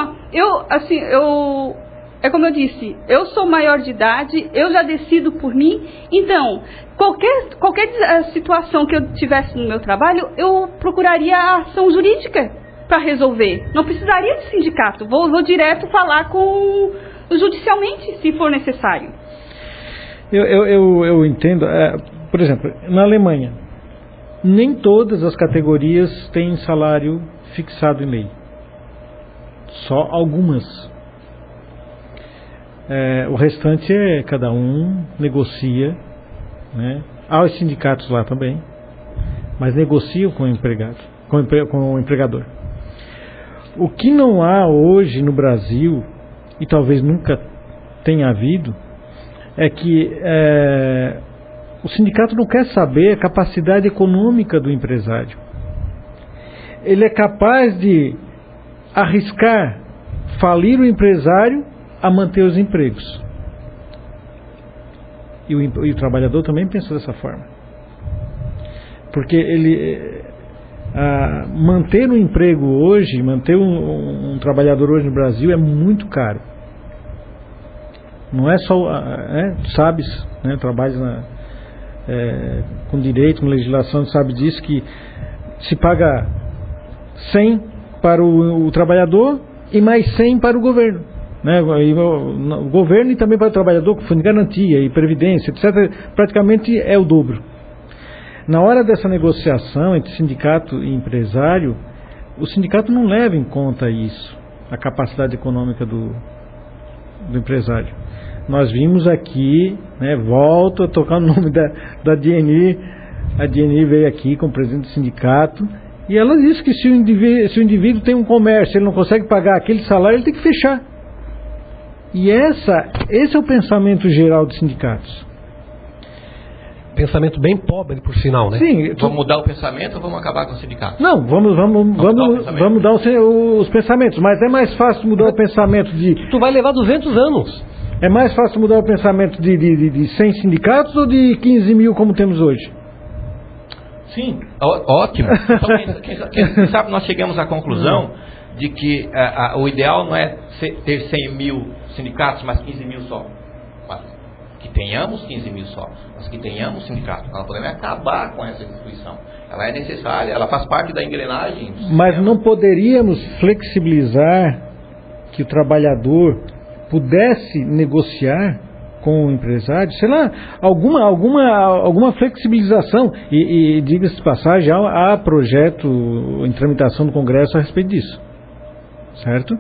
é como eu disse, eu sou maior de idade, eu já decido por mim, então, qualquer situação que eu tivesse no meu trabalho, eu procuraria a ação jurídica para resolver. Não precisaria de sindicato, vou direto falar judicialmente, se for necessário. Eu entendo, por exemplo, na Alemanha, nem todas as categorias têm salário fixado em lei. Só algumas. O restante cada um negocia, né? Há os sindicatos lá também, mas negociam com o empregado, com o empregador. O que não há hoje no Brasil, e talvez nunca tenha havido, é que o sindicato não quer saber a capacidade econômica do empresário. Ele é capaz de arriscar falir o empresário a manter os empregos. E o trabalhador também pensa dessa forma. Porque manter um emprego hoje, manter um trabalhador hoje no Brasil é muito caro. Não é só, tu sabes, né, trabalhas com direito, com legislação, tu sabe disso, que se paga 100 para o trabalhador e mais 100 para o governo, né? O governo e também para o trabalhador, com fundo de garantia e previdência, etc., praticamente é o dobro. Na hora dessa negociação entre sindicato e empresário, o sindicato não leva em conta isso, a capacidade econômica do empresário. Nós vimos aqui, né, volto a tocar o nome da DNI, a DNI veio aqui com o presidente do sindicato, e ela disse que se o indivíduo tem um comércio, ele não consegue pagar aquele salário, ele tem que fechar. E esse é o pensamento geral dos sindicatos. Pensamento bem pobre, por sinal, né? Sim. Vamos mudar o pensamento ou vamos acabar com o sindicato? Não, vamos mudar os pensamentos, mas é mais fácil mudar o pensamento de... Tu vai levar 200 anos. É mais fácil mudar o pensamento de 100 sindicatos ou de 15 mil como temos hoje? Sim, ótimo. Então, quem sabe nós chegamos à conclusão de que o ideal não é ter 100 mil sindicatos, mas 15 mil só. Mas que tenhamos 15 mil só, mas que tenhamos sindicatos. Nós podemos acabar com essa instituição. Ela é necessária, ela faz parte da engrenagem. Mas não poderíamos flexibilizar que o trabalhador pudesse negociar com o empresário, sei lá, alguma flexibilização, e diga-se de passagem, há projeto em tramitação do Congresso a respeito disso, certo?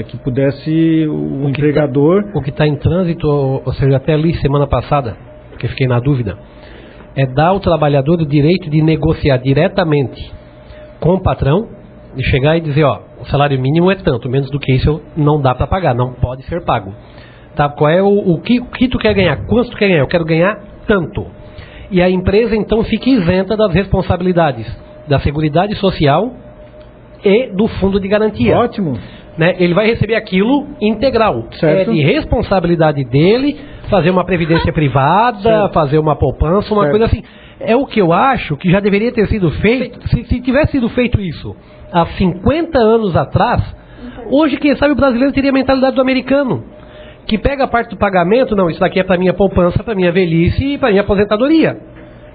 Que pudesse o empregador... O que está em trânsito, ou seja, até ali semana passada, porque fiquei na dúvida, é dar ao trabalhador o direito de negociar diretamente com o patrão, de chegar e dizer, ó, o salário mínimo é tanto, menos do que isso não dá para pagar, não pode ser pago. Tá, qual é o que tu quer ganhar? Quanto tu quer ganhar? Eu quero ganhar tanto. E a empresa então fica isenta das responsabilidades da Seguridade Social e do Fundo de Garantia. Ótimo. Né? Ele vai receber aquilo integral. Certo. É de responsabilidade dele fazer uma previdência privada, certo, fazer uma poupança, uma certo, coisa assim. É o que eu acho que já deveria ter sido feito. Se tivesse sido feito isso há 50 anos atrás, hoje, quem sabe, o brasileiro teria a mentalidade do americano, que pega a parte do pagamento, não, isso daqui é para minha poupança, para minha velhice e para minha aposentadoria.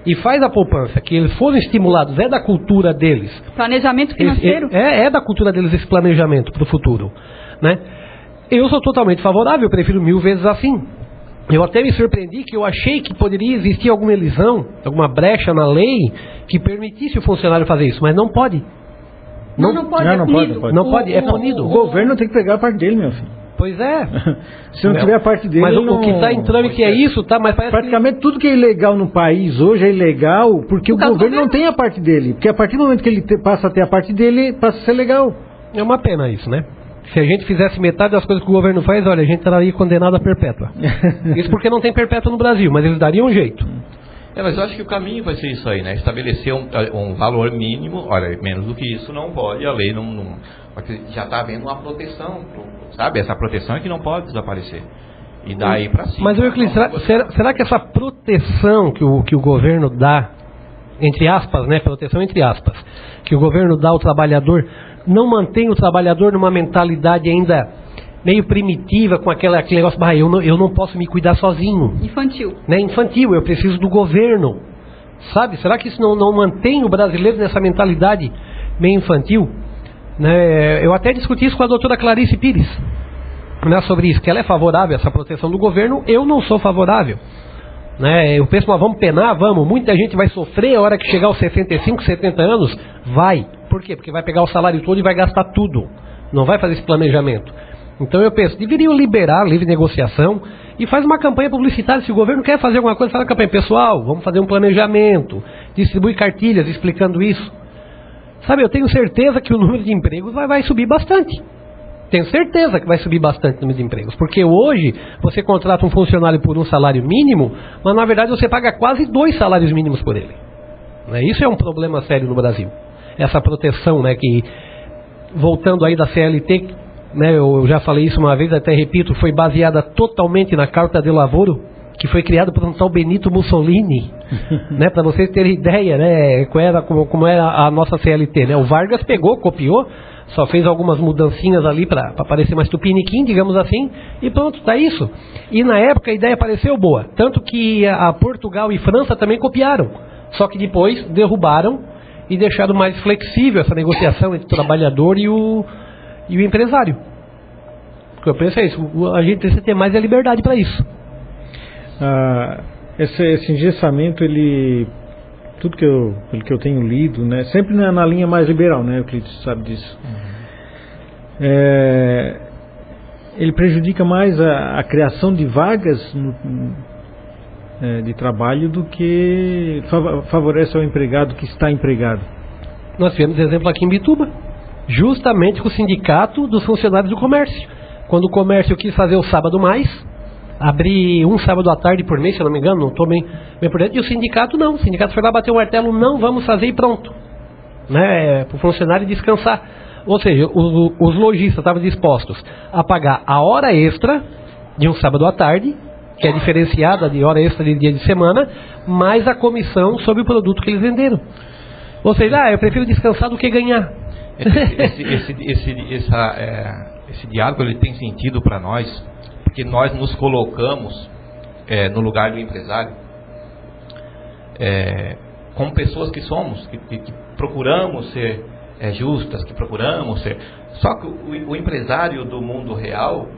E faz a poupança, que eles foram estimulados, é da cultura deles. Planejamento financeiro? É da cultura deles esse planejamento para o futuro. Né? Eu sou totalmente favorável, eu prefiro 1000 vezes assim. Eu até me surpreendi que eu achei que poderia existir alguma elisão, alguma brecha na lei que permitisse o funcionário fazer isso, mas não pode. Não pode, é punido. Não pode, é punido. O governo tem que pegar a parte dele, meu filho. Pois é. Se não tiver a parte dele... Mas o que está em trâmite é isso, tá? Mas parece praticamente tudo que é ilegal no país hoje é ilegal porque o governo não tem a parte dele. Porque a partir do momento que ele passa a ter a parte dele, passa a ser legal. É uma pena isso, né? Se a gente fizesse metade das coisas que o governo faz, olha, a gente estaria condenado a perpétua. Isso porque não tem perpétua no Brasil, mas eles dariam um jeito. Mas eu acho que o caminho vai ser isso aí, né? Estabelecer um valor mínimo, olha, menos do que isso não pode, a lei não porque já está havendo uma proteção, sabe? Essa proteção é que não pode desaparecer. E daí para cima. Mas, Euclides, será que essa proteção que o governo dá, entre aspas, né? Proteção entre aspas, que o governo dá ao trabalhador, não mantém o trabalhador numa mentalidade ainda meio primitiva, com aquele negócio, eu não posso me cuidar sozinho. Infantil. Né? Infantil, eu preciso do governo. Sabe? Será que isso não mantém o brasileiro nessa mentalidade meio infantil? Né? Eu até discuti isso com a doutora Clarice Pires, né, sobre isso, que ela é favorável a essa proteção do governo, eu não sou favorável. Né? Eu penso, mas vamos penar, vamos, muita gente vai sofrer a hora que chegar aos 65, 70 anos, vai. Por quê? Porque vai pegar o salário todo e vai gastar tudo, não vai fazer esse planejamento. Então eu penso, deveriam liberar a livre negociação e faz uma campanha publicitária. Se o governo quer fazer alguma coisa, faz a campanha pessoal, vamos fazer um planejamento, distribui cartilhas explicando isso. Sabe, eu tenho certeza que o número de empregos vai subir bastante. Tenho certeza que vai subir bastante o número de empregos. Porque hoje você contrata um funcionário por um salário mínimo, mas na verdade você paga quase 2 salários mínimos por ele. Né? Isso é um problema sério no Brasil. Essa proteção, né, que, voltando aí da CLT, né, eu já falei isso uma vez, até repito, foi baseada totalmente na Carta de Lavoro, que foi criado por um tal Benito Mussolini, né, para vocês terem ideia, né, como era a nossa CLT, né? O Vargas pegou, copiou, só fez algumas mudancinhas ali para parecer mais tupiniquim, digamos assim, e pronto, tá isso. E na época a ideia pareceu boa, tanto que a Portugal e França também copiaram, só que depois derrubaram e deixaram mais flexível essa negociação entre o trabalhador e o empresário. O que eu penso é isso, a gente precisa ter mais liberdade para isso. Esse engessamento, tudo pelo que eu tenho lido, né, sempre na linha mais liberal, né, o Euclides sabe disso. Ele prejudica mais a criação de vagas de trabalho do que favorece ao empregado que está empregado. Nós tivemos exemplo aqui em Bituba, justamente com o sindicato dos funcionários do comércio. Quando o comércio quis fazer o sábado mais, abrir um sábado à tarde por mês, se eu não me engano, não estou bem por dentro, e o sindicato não. O sindicato foi lá bater um martelo, não vamos fazer e pronto. Né? Para o funcionário descansar. Ou seja, os lojistas estavam dispostos a pagar a hora extra de um sábado à tarde, que é diferenciada de hora extra de dia de semana, mais a comissão sobre o produto que eles venderam. Ou seja, eu prefiro descansar do que ganhar. Esse diálogo ele tem sentido para nós, porque nós nos colocamos no lugar do empresário, como pessoas que somos, que procuramos ser justas, que procuramos ser... Só que o empresário do mundo real,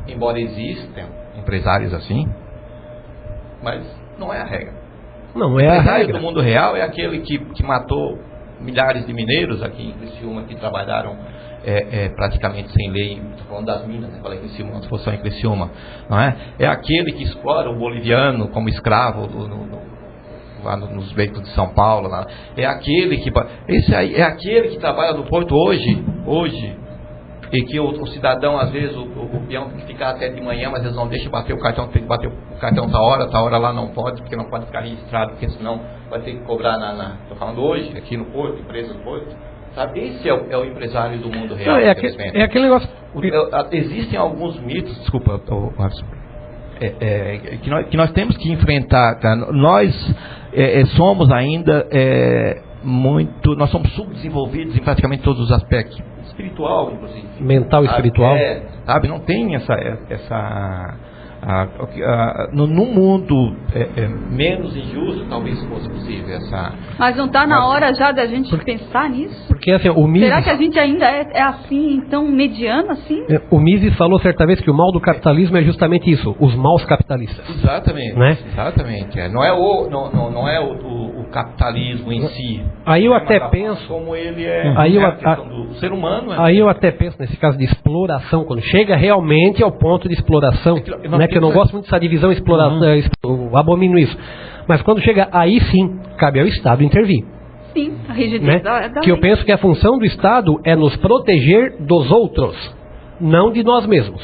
embora existam empresários assim, mas não é a regra. Não é a regra. O empresário do mundo real é aquele que matou milhares de mineiros aqui em Criciúma, que trabalharam praticamente sem lei. Estou falando das minas, né? Falei Criciúma, não se fosse só em Criciúma, não é? É aquele que explora o boliviano como escravo lá nos becos de São Paulo, lá. É aquele que... Esse aí é aquele que trabalha no porto hoje, e que o cidadão, às vezes, o peão tem que ficar até de manhã, mas eles não deixam bater o cartão, tem que bater o cartão tá hora lá não pode, porque não pode ficar registrado, porque senão vai ter que cobrar estou falando hoje, aqui no porto, empresa do porto, sabe? Esse é o empresário do mundo real. É aquele negócio... Existem alguns mitos, desculpa, que nós temos que enfrentar, cara. Nós somos ainda nós somos subdesenvolvidos em praticamente todos os aspectos, espiritual inclusive, mental e espiritual, sabe, não tem no mundo menos injusto talvez fosse possível mas não está na hora já da gente pensar nisso? Porque assim, será que a gente ainda é assim, então mediano assim? O Mises falou certa vez que o mal do capitalismo é justamente isso, os maus capitalistas. Exatamente, né? Exatamente. Não é o capitalismo em si. Aí eu até penso como ele é, do ser humano. Aí eu até penso nesse caso de exploração, quando chega realmente ao ponto de exploração, que eu não gosto muito dessa divisão exploração, eu abomino isso. Mas quando chega aí sim, cabe ao Estado intervir. Sim, a rigidez que eu penso que a função do Estado é nos proteger dos outros, não de nós mesmos,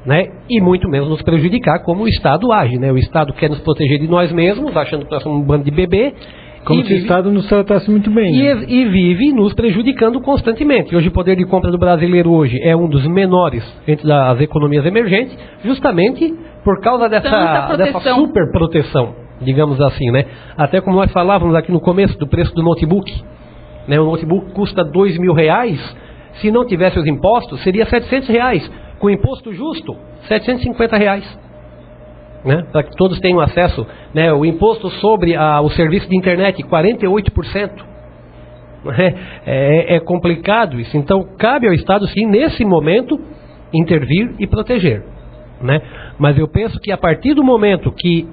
né? E muito menos nos prejudicar, como o Estado age, né? O Estado quer nos proteger de nós mesmos, achando que nós somos um bando de bebê, como se o Estado nos tratasse muito bem, né? E vive nos prejudicando constantemente. Hoje o poder de compra do brasileiro hoje é um dos menores entre as economias emergentes, justamente por causa dessa super proteção, digamos assim, né? Até como nós falávamos aqui no começo do preço do notebook, né? O notebook custa R$2.000, se não tivesse os impostos seria R$700, com imposto justo R$750, né? Para que todos tenham acesso, né? O imposto sobre o serviço de internet 48%, é complicado isso. Então cabe ao Estado sim nesse momento intervir e proteger, né? Mas eu penso que a partir do momento que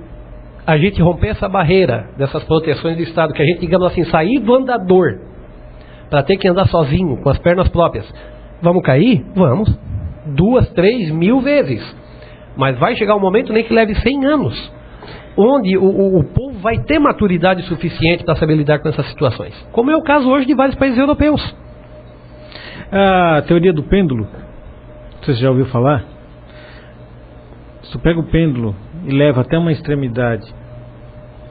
a gente romper essa barreira dessas proteções do Estado, que a gente, digamos assim, sair do andador para ter que andar sozinho, com as pernas próprias, vamos cair? Vamos. 2, 3 mil vezes. Mas vai chegar um momento nem que leve 100 anos, onde o povo vai ter maturidade suficiente para saber lidar com essas situações. Como é o caso hoje de vários países europeus. A teoria do pêndulo, você já ouviu falar? Se tu pega o pêndulo e leva até uma extremidade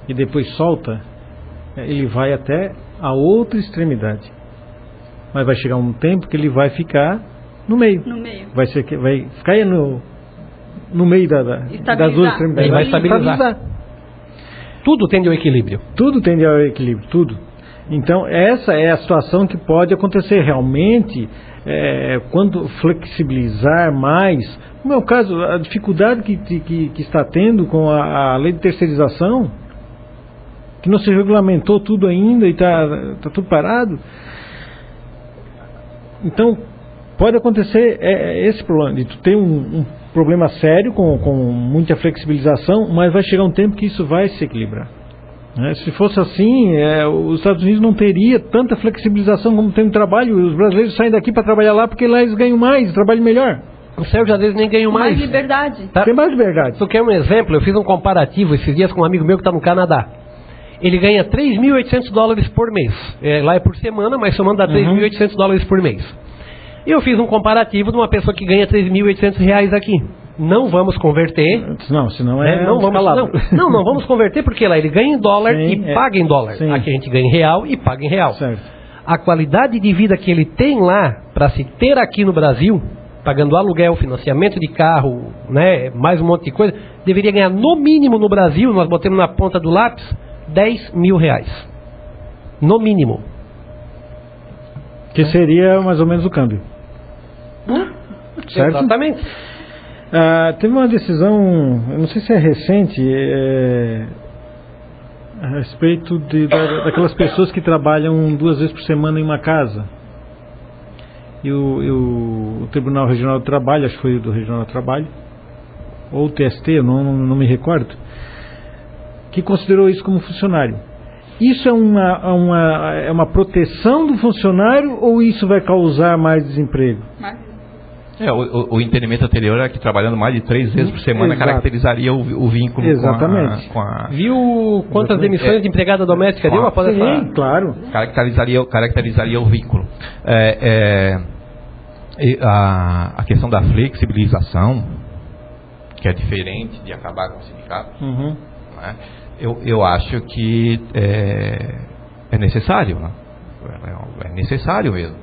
e depois solta, ele vai até a outra extremidade. Mas vai chegar um tempo que ele vai ficar no meio. Vai ficar no meio das duas extremidades. Ele vai estabilizar. Tudo tende ao equilíbrio. Tudo tende ao equilíbrio, tudo. Então essa é a situação que pode acontecer realmente quando flexibilizar mais. No meu caso, a dificuldade que está tendo com a lei de terceirização, que não se regulamentou tudo ainda e está tudo parado. Então pode acontecer esse problema, de tu ter um problema sério com muita flexibilização, mas vai chegar um tempo que isso vai se equilibrar. Se fosse assim, os Estados Unidos não teria tanta flexibilização como tem no trabalho. Os brasileiros saem daqui para trabalhar lá porque lá eles ganham mais, trabalham melhor. O Sérgio às vezes nem ganham mais. Mais liberdade. Tá? Tem mais liberdade. Tu quer um exemplo? Eu fiz um comparativo esses dias com um amigo meu que está no Canadá. Ele ganha $3.800 por mês. Lá é por semana, mas somando dá $3.800 por mês. E eu fiz um comparativo de uma pessoa que ganha R$3.800 aqui. Não vamos converter. Não, senão não vamos converter porque lá ele ganha em dólar e paga em dólar. Sim. Aqui a gente ganha em real e paga em real. Certo. A qualidade de vida que ele tem lá para se ter aqui no Brasil, pagando aluguel, financiamento de carro, né, mais um monte de coisa, deveria ganhar no mínimo no Brasil, nós botamos na ponta do lápis, R$10.000. No mínimo. Que seria mais ou menos o câmbio. Certo? Exatamente. Teve uma decisão, eu não sei se é recente, a respeito daquelas pessoas que trabalham 2 vezes por semana em uma casa. E o Tribunal Regional do Trabalho, acho que foi do Regional do Trabalho, ou o TST, eu não me recordo, que considerou isso como funcionário. Isso é uma proteção do funcionário ou isso vai causar mais desemprego? O entendimento anterior era que trabalhando mais de 3 vezes por semana caracterizaria o vínculo com a... Viu quantas demissões de empregada doméstica deu após essa... Sim, claro. Caracterizaria o vínculo. A questão da flexibilização, que é diferente de acabar com o sindicato, né? Eu acho que é necessário, né? É necessário mesmo.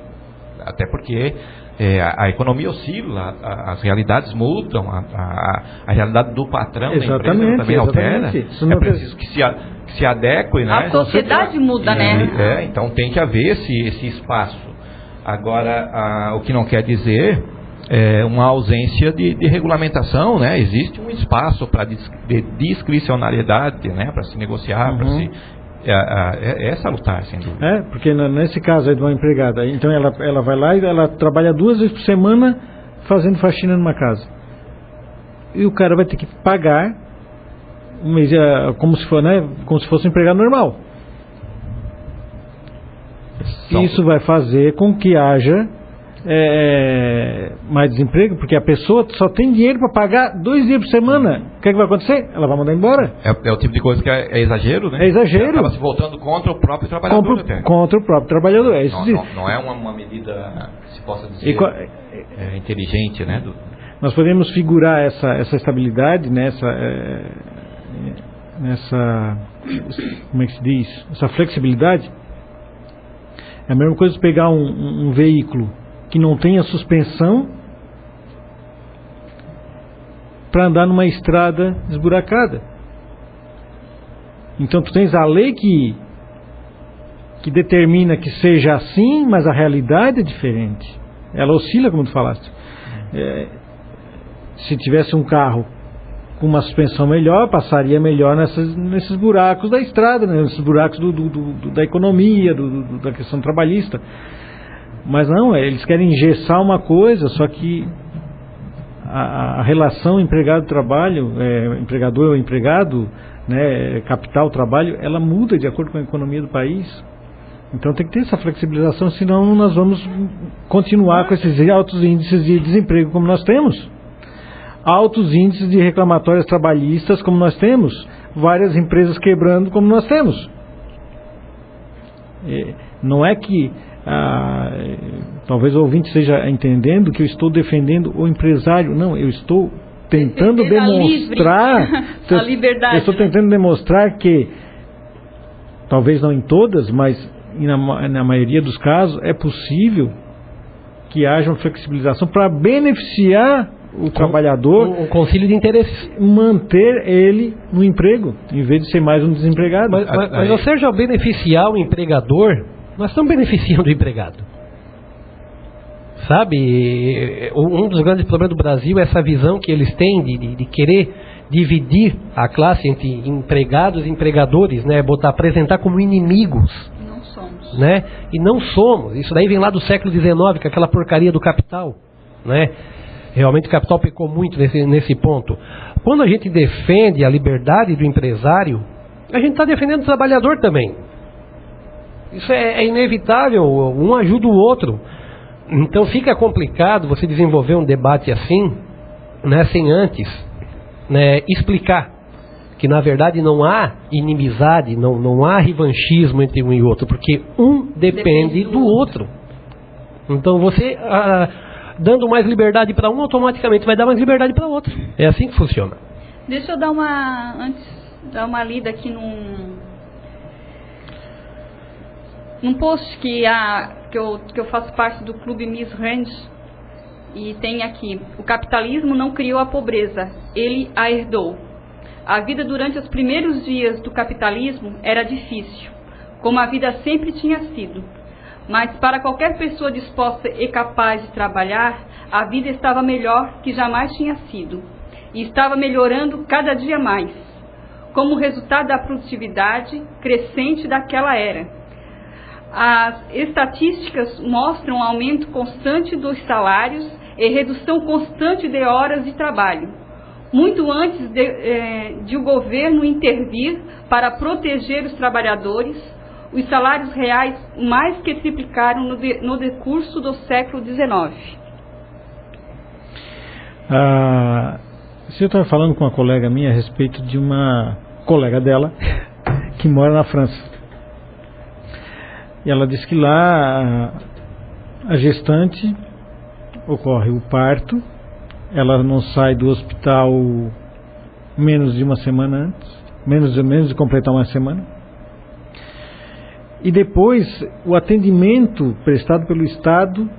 Até porque a economia oscila, as realidades mudam, a realidade do patrão da empresa também altera. É preciso que se adeque, né? A sociedade muda, né? Então tem que haver esse espaço. Agora, o que não quer dizer uma ausência de regulamentação, né? Existe um espaço de discricionariedade, né? Para se negociar, para se... É salutar, sem dúvida. Porque nesse caso aí de uma empregada, então ela vai lá e ela trabalha 2 vezes por semana fazendo faxina numa casa. E o cara vai ter que pagar um mês, como se fosse um empregado normal. Isso vai fazer com que haja mais desemprego, porque a pessoa só tem dinheiro para pagar 2 dias por semana. O que vai acontecer? Ela vai mandar embora. É o tipo de coisa que é exagero, né? É exagero. Acaba se voltando contra o próprio trabalhador. Contra o próprio trabalhador. Não é uma medida que se possa dizer inteligente, né? Nós podemos figurar essa estabilidade nessa como é que se diz? Essa flexibilidade. É a mesma coisa de pegar um veículo que não tenha suspensão para andar numa estrada desburacada. Então tu tens a lei que determina que seja assim, mas a realidade é diferente. Ela oscila, como tu falaste. Se tivesse um carro com uma suspensão melhor, passaria melhor nesses buracos da estrada, né? Nesses buracos da economia, da questão trabalhista. Mas não, eles querem engessar uma coisa, só que a relação empregado-trabalho, empregador ou empregado, né, capital-trabalho, ela muda de acordo com a economia do país. Então tem que ter essa flexibilização, senão nós vamos continuar com esses altos índices de desemprego como nós temos. Altos índices de reclamatórias trabalhistas como nós temos. Várias empresas quebrando como nós temos. Não é que talvez o ouvinte esteja entendendo que eu estou defendendo o empresário. Não, eu estou tentando demonstrar a liberdade. Eu estou tentando demonstrar que, talvez não em todas, mas na maioria dos casos, é possível que haja uma flexibilização para beneficiar o trabalhador, o concílio de interesses, manter ele no emprego, em vez de ser mais um desempregado. Mas ou seja, ao beneficiar o empregador, nós estamos beneficiando o empregado. Sabe, um dos grandes problemas do Brasil é essa visão que eles têm de querer dividir a classe entre empregados e empregadores, né? Apresentar como inimigos. Não somos. Né? E não somos. Isso daí vem lá do século XIX, com aquela porcaria do capital, né? Realmente o capital pecou muito nesse ponto. Quando a gente defende a liberdade do empresário, a gente está defendendo o trabalhador também. Isso é inevitável, um ajuda o outro. Então fica complicado você desenvolver um debate assim, né, sem antes, né, explicar que na verdade não há inimizade, não há revanchismo entre um e outro, porque um depende do outro. Então você... dando mais liberdade para um, automaticamente vai dar mais liberdade para outro. É assim que funciona. Deixa eu dar uma lida aqui num post que eu faço parte do Clube Miss Range, e tem aqui: o capitalismo não criou a pobreza, ele a herdou. A vida durante os primeiros dias do capitalismo era difícil, como a vida sempre tinha sido. Mas para qualquer pessoa disposta e capaz de trabalhar, a vida estava melhor que jamais tinha sido. E estava melhorando cada dia mais, como resultado da produtividade crescente daquela era. As estatísticas mostram um aumento constante dos salários e redução constante de horas de trabalho, muito antes de o governo intervir para proteger os trabalhadores. Os salários reais mais que triplicaram no decurso do século XIX. Eu estava falando com uma colega minha a respeito de uma colega dela que mora na França. E ela disse que lá a gestante ocorre o parto, ela não sai do hospital menos de uma semana antes, menos de completar uma semana. E depois o atendimento prestado pelo Estado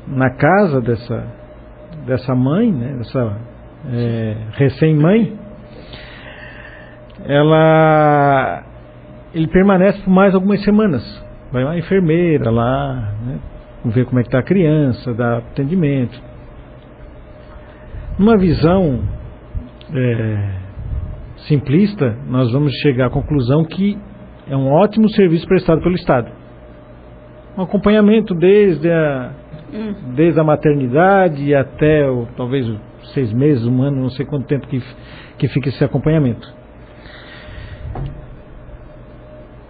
na casa dessa mãe, né, dessa recém-mãe, ele permanece por mais algumas semanas. Vai uma enfermeira lá, né, ver como é que está a criança, dá atendimento. Numa visão simplista, nós vamos chegar à conclusão que é um ótimo serviço prestado pelo Estado. Um acompanhamento desde a maternidade até talvez 6 meses, 1 ano, não sei quanto tempo que fica esse acompanhamento.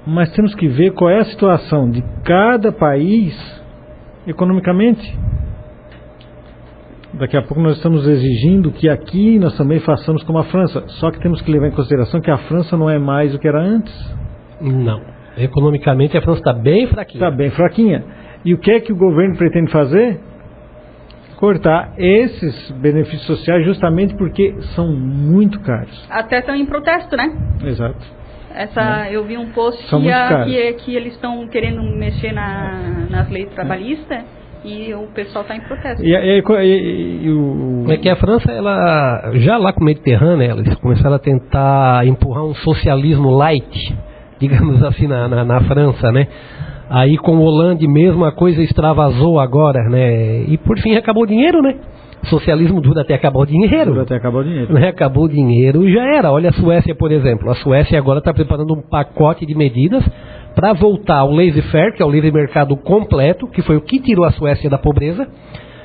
Mas temos que ver qual é a situação de cada país economicamente. Daqui a pouco nós estamos exigindo que aqui nós também façamos como a França. Só que temos que levar em consideração que a França não é mais o que era antes. Não. Economicamente a França está bem fraquinha. Está bem fraquinha. E o que é que o governo pretende fazer? Cortar esses benefícios sociais justamente porque são muito caros. Até estão em protesto, né? Exato. Eu vi um post que eles estão querendo mexer nas leis trabalhistas e o pessoal está em protesto. É que a França, ela já lá com o Mediterrâneo, eles começaram a tentar empurrar um socialismo light, digamos assim, na França, né? Aí com o Hollande mesmo a coisa extravasou agora, né? E por fim acabou o dinheiro, né? Socialismo dura até acabar o dinheiro. Dura até acabar o dinheiro. Né? Acabou o dinheiro e já era. Olha a Suécia, por exemplo. A Suécia agora está preparando um pacote de medidas para voltar ao laissez-faire, que é o livre mercado completo, que foi o que tirou a Suécia da pobreza,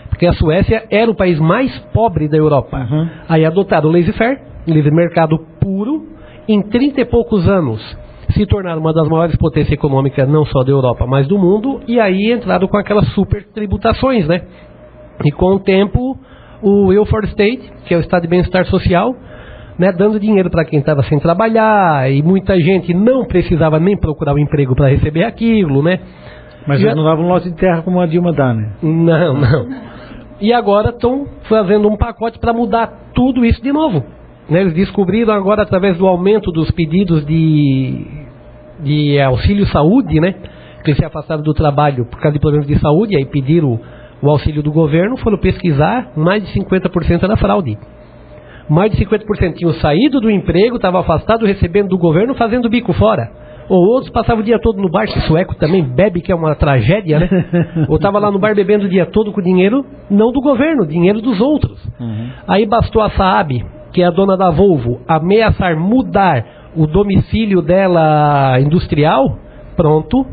porque a Suécia era o país mais pobre da Europa. Uhum. Aí adotaram o laissez-faire, livre mercado puro, em 30 e poucos anos se tornaram uma das maiores potências econômicas, não só da Europa, mas do mundo, e aí entraram com aquelas super tributações, né? E com o tempo, o welfare state, que é o estado de bem-estar social, né, dando dinheiro para quem estava sem trabalhar, e muita gente não precisava nem procurar um emprego para receber aquilo, né? Mas eles não davam um lote de terra como a Dilma dá, né? Não. E agora estão fazendo um pacote para mudar tudo isso de novo. Né? Eles descobriram agora, através do aumento dos pedidos de auxílio saúde, né? Que eles se afastaram do trabalho por causa de problemas de saúde, aí pediram o auxílio do governo, foram pesquisar, mais de 50% era fraude. Mais de 50% tinham saído do emprego, estavam afastados, recebendo do governo, fazendo bico fora. Ou outros passavam o dia todo no bar, que sueco também bebe, que é uma tragédia, né? Ou estava lá no bar bebendo o dia todo com dinheiro, não do governo, dinheiro dos outros. Uhum. Aí bastou a Saab, que é a dona da Volvo, ameaçar mudar o domicílio dela industrial, pronto,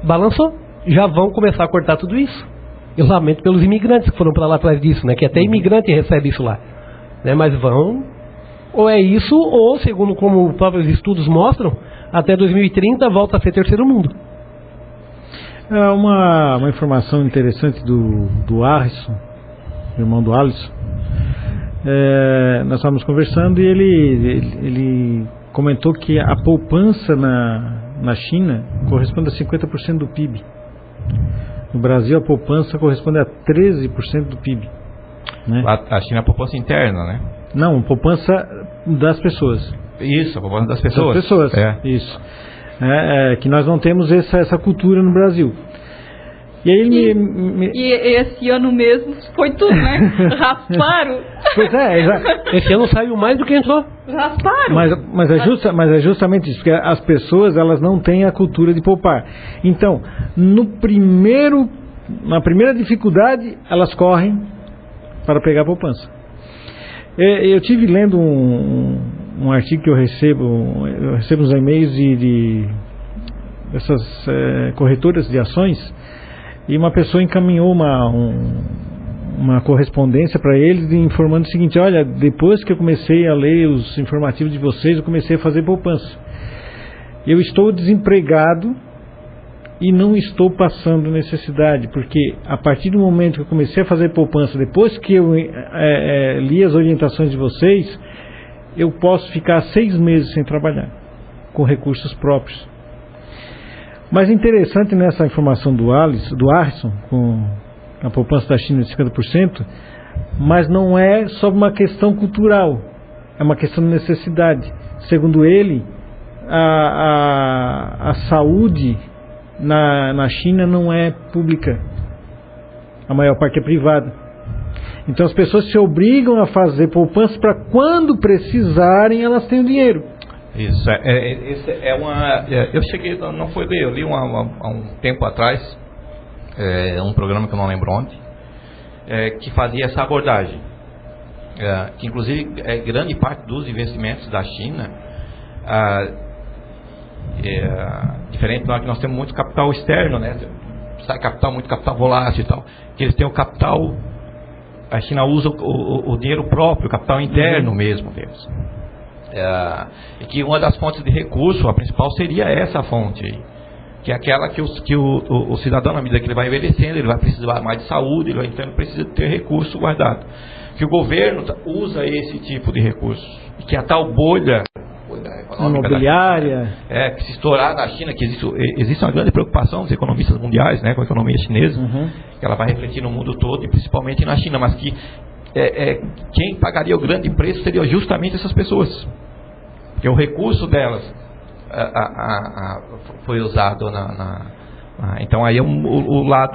balançou. Já vão começar a cortar tudo isso. Eu lamento pelos imigrantes que foram para lá atrás disso, né? Que até imigrante recebe isso lá. Né? Mas vão, ou é isso, ou segundo como os próprios estudos mostram, até 2030 volta a ser terceiro mundo. Uma informação interessante do Alisson, irmão do Alisson. Nós estávamos conversando e ele comentou que a poupança na China corresponde a 50% do PIB. No Brasil a poupança corresponde a 13% do PIB. Né? A China é a poupança interna, né? Não, poupança das pessoas. Isso, a poupança das pessoas. Das pessoas, isso. Que nós não temos essa cultura no Brasil. E aí E esse ano mesmo foi tudo, né? Rasparam. Pois é, esse ano saiu mais do que entrou. Rasparam. Mas é justamente isso, porque as pessoas elas não têm a cultura de poupar. Então, na primeira dificuldade, elas correm para pegar a poupança. Eu tive lendo um artigo que eu recebo uns e-mails dessas corretoras de ações, e uma pessoa encaminhou uma correspondência para eles informando o seguinte: olha, depois que eu comecei a ler os informativos de vocês, eu comecei a fazer poupança. Eu estou desempregado e não estou passando necessidade, porque a partir do momento que eu comecei a fazer poupança, depois que eu li as orientações de vocês, eu posso ficar 6 meses sem trabalhar, com recursos próprios. Mas interessante nessa informação do Arson, com a poupança da China de 50%, mas não é só uma questão cultural, é uma questão de necessidade. Segundo ele, a saúde na China não é pública, a maior parte é privada. Então as pessoas se obrigam a fazer poupança para quando precisarem elas tenham dinheiro. Isso, eu cheguei, não foi ler, eu li há um tempo atrás, um programa que eu não lembro onde, que fazia essa abordagem, que inclusive grande parte dos investimentos da China, diferente do que nós temos muito capital externo, né? Sai muito capital volátil e tal, que eles têm o capital, a China usa o dinheiro próprio, o capital interno mesmo deles. E que uma das fontes de recurso, a principal, seria essa fonte aí, que é aquela que o cidadão, na medida que ele vai envelhecendo, ele vai precisar mais de saúde, então ele precisa ter recurso guardado, que o governo usa esse tipo de recurso, e que a tal bolha imobiliária que se estourar na China, que existe uma grande preocupação dos economistas mundiais, né, com a economia chinesa, que ela vai refletir no mundo todo e principalmente na China, mas que quem pagaria o grande preço seria justamente essas pessoas, porque o recurso delas foi usado então aí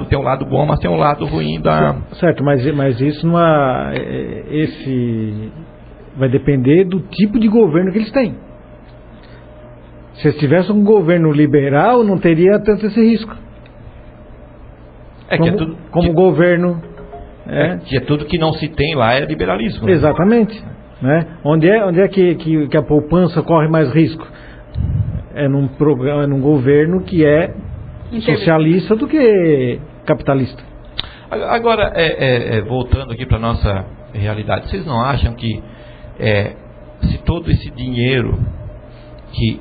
tem um lado bom, mas tem um lado ruim da... Certo, mas isso não vai depender do tipo de governo que eles têm. Se eles tivessem um governo liberal, não teria tanto esse risco. Como governo... que é tudo que não se tem lá é liberalismo. Exatamente. Né? Onde é que a poupança corre mais risco? É num governo que é socialista do que capitalista. Agora, voltando aqui para a nossa realidade, vocês não acham que se todo esse dinheiro que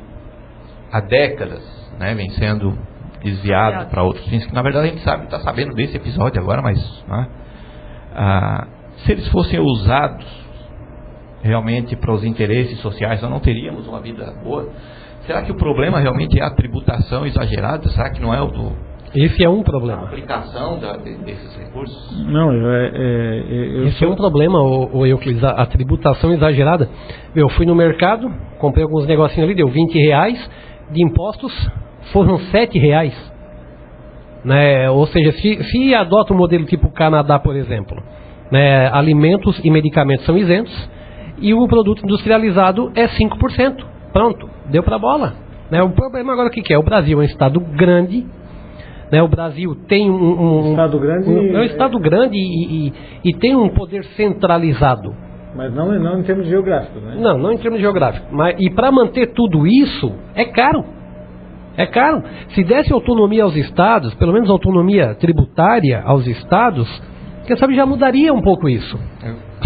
há décadas, né, vem sendo desviado para outros fins, que na verdade a gente está sabendo desse episódio agora, mas se eles fossem usados realmente para os interesses sociais, nós não teríamos uma vida boa? Será que o problema realmente é a tributação exagerada? Será que não é esse é um problema. A aplicação desses recursos? Não, esse é um problema, Euclides, a tributação exagerada. Eu fui no mercado, comprei alguns negocinhos ali, deu R$20, de impostos foram R$7. Né? Ou seja, se adota um modelo tipo o Canadá, por exemplo, né, alimentos e medicamentos são isentos e o produto industrializado é 5%. Pronto, deu para a bola. Né? O problema agora o que é? O Brasil é um estado grande. Né, o Brasil tem um estado grande, é um estado grande e tem um poder centralizado. Mas não em termos geográficos, né? Não em termos geográficos. E para manter tudo isso, é caro. É caro. Se desse autonomia aos estados, pelo menos autonomia tributária aos estados, quem sabe já mudaria um pouco isso.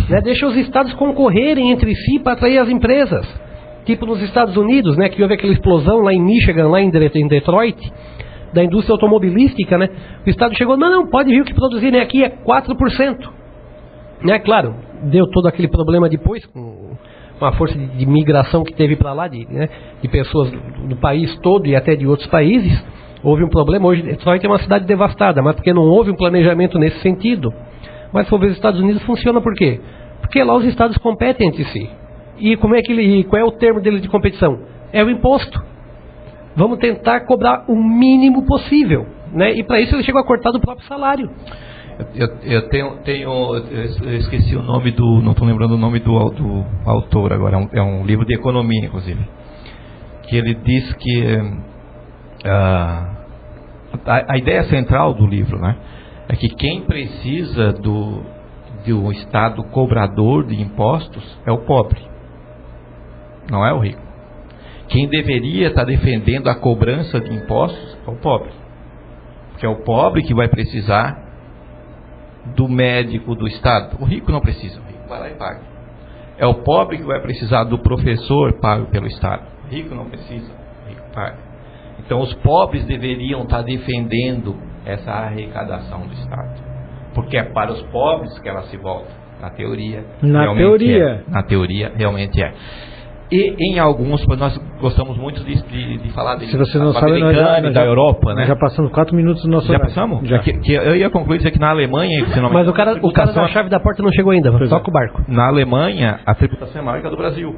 Né, deixa os estados concorrerem entre si para atrair as empresas. Tipo nos Estados Unidos, né, que houve aquela explosão lá em Michigan, lá em Detroit, da indústria automobilística, né? O Estado chegou, não, pode vir o que produzirem aqui é 4%. Né? Claro, deu todo aquele problema depois, com a força de migração que teve para lá, de pessoas do país todo e até de outros países. Houve um problema, hoje Detroit é uma cidade devastada, mas porque não houve um planejamento nesse sentido. Mas sobre os Estados Unidos funciona por quê? Porque lá os estados competem entre si. E qual é o termo dele de competição? É o imposto. Vamos tentar cobrar o mínimo possível. né? E para isso ele chegou a cortar do próprio salário. Eu esqueci o nome não estou lembrando o nome do autor agora, é um livro de economia, inclusive, que ele diz que a ideia central do livro, né, é que quem precisa de um Estado cobrador de impostos é o pobre, não é o rico. Quem deveria estar defendendo a cobrança de impostos é o pobre, porque é o pobre que vai precisar do médico do Estado. O rico não precisa, o rico vai lá e paga. É o pobre que vai precisar do professor pago pelo Estado. O rico não precisa, o rico paga. Então os pobres deveriam estar defendendo essa arrecadação do Estado, porque é para os pobres que ela se volta. Na teoria, na teoria realmente é. E em alguns, nós gostamos muito de falar de, se você não sabe, da Europa, né? Já passamos 4 minutos do nosso horário. Já passamos? Já. Que eu ia concluir dizer que na Alemanha... Mas o cara da chave da porta não chegou ainda, toca o barco. Na Alemanha, a tributação é maior que a do Brasil.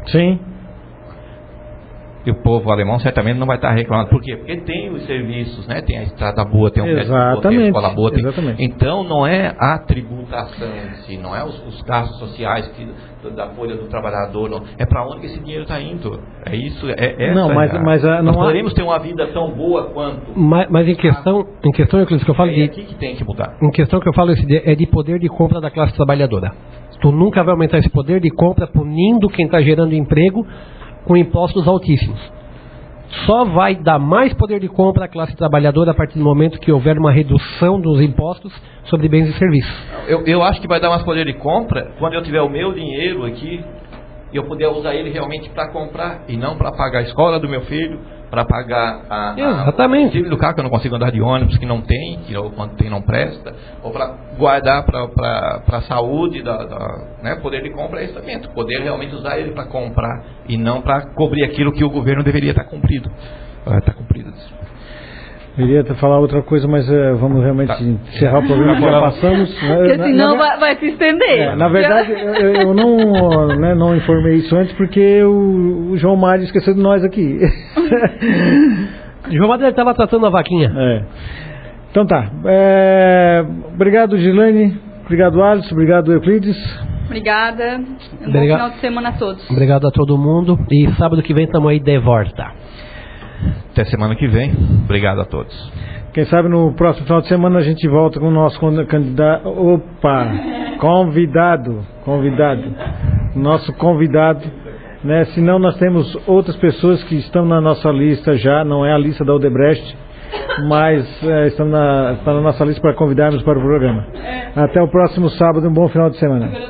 Sim. E o povo alemão certamente não vai estar reclamando. Por quê? Porque tem os serviços, né? Tem a estrada boa, tem um médico boa, tem a escola boa. Então não é a tributação em si, não é os gastos sociais da folha do trabalhador, não. É para onde que esse dinheiro está indo. É isso, nós poderíamos ter uma vida tão boa quanto. Mas em questão, Euclides, que eu falo é aqui que tem que mudar. Em questão que eu falo é de poder de compra da classe trabalhadora. Tu nunca vai aumentar esse poder de compra punindo quem está gerando emprego com impostos altíssimos. Só vai dar mais poder de compra à classe trabalhadora a partir do momento que houver uma redução dos impostos sobre bens e serviços. Eu acho que vai dar mais poder de compra quando eu tiver o meu dinheiro aqui e eu puder usar ele realmente para comprar e não para pagar a escola do meu filho, para pagar o do carro que eu não consigo andar de ônibus, que não tem, ou quando tem não presta, ou para guardar para a saúde, né? Poder de compra é isso também, poder realmente usar ele para comprar e não para cobrir aquilo que o governo deveria estar cumprido. Está cumprido. Eu iria falar outra coisa, mas vamos realmente encerrar o programa que já passamos. Porque senão vai se estender. Na verdade, eu não informei isso antes porque o João Mário esqueceu de nós aqui. O João Mário estava tratando a vaquinha. Então tá. Obrigado, Gilane. Obrigado, Alisson. Obrigado, Euclides. Obrigada. Bom final de semana a todos. Obrigado a todo mundo. E sábado que vem estamos aí de volta. Até semana que vem. Obrigado a todos. Quem sabe no próximo final de semana a gente volta com o nosso candidato. Convidado. Nosso convidado. Né? Senão nós temos outras pessoas que estão na nossa lista já. Não é a lista da Odebrecht, mas estão na nossa lista para convidarmos para o programa. Até o próximo sábado. Um bom final de semana.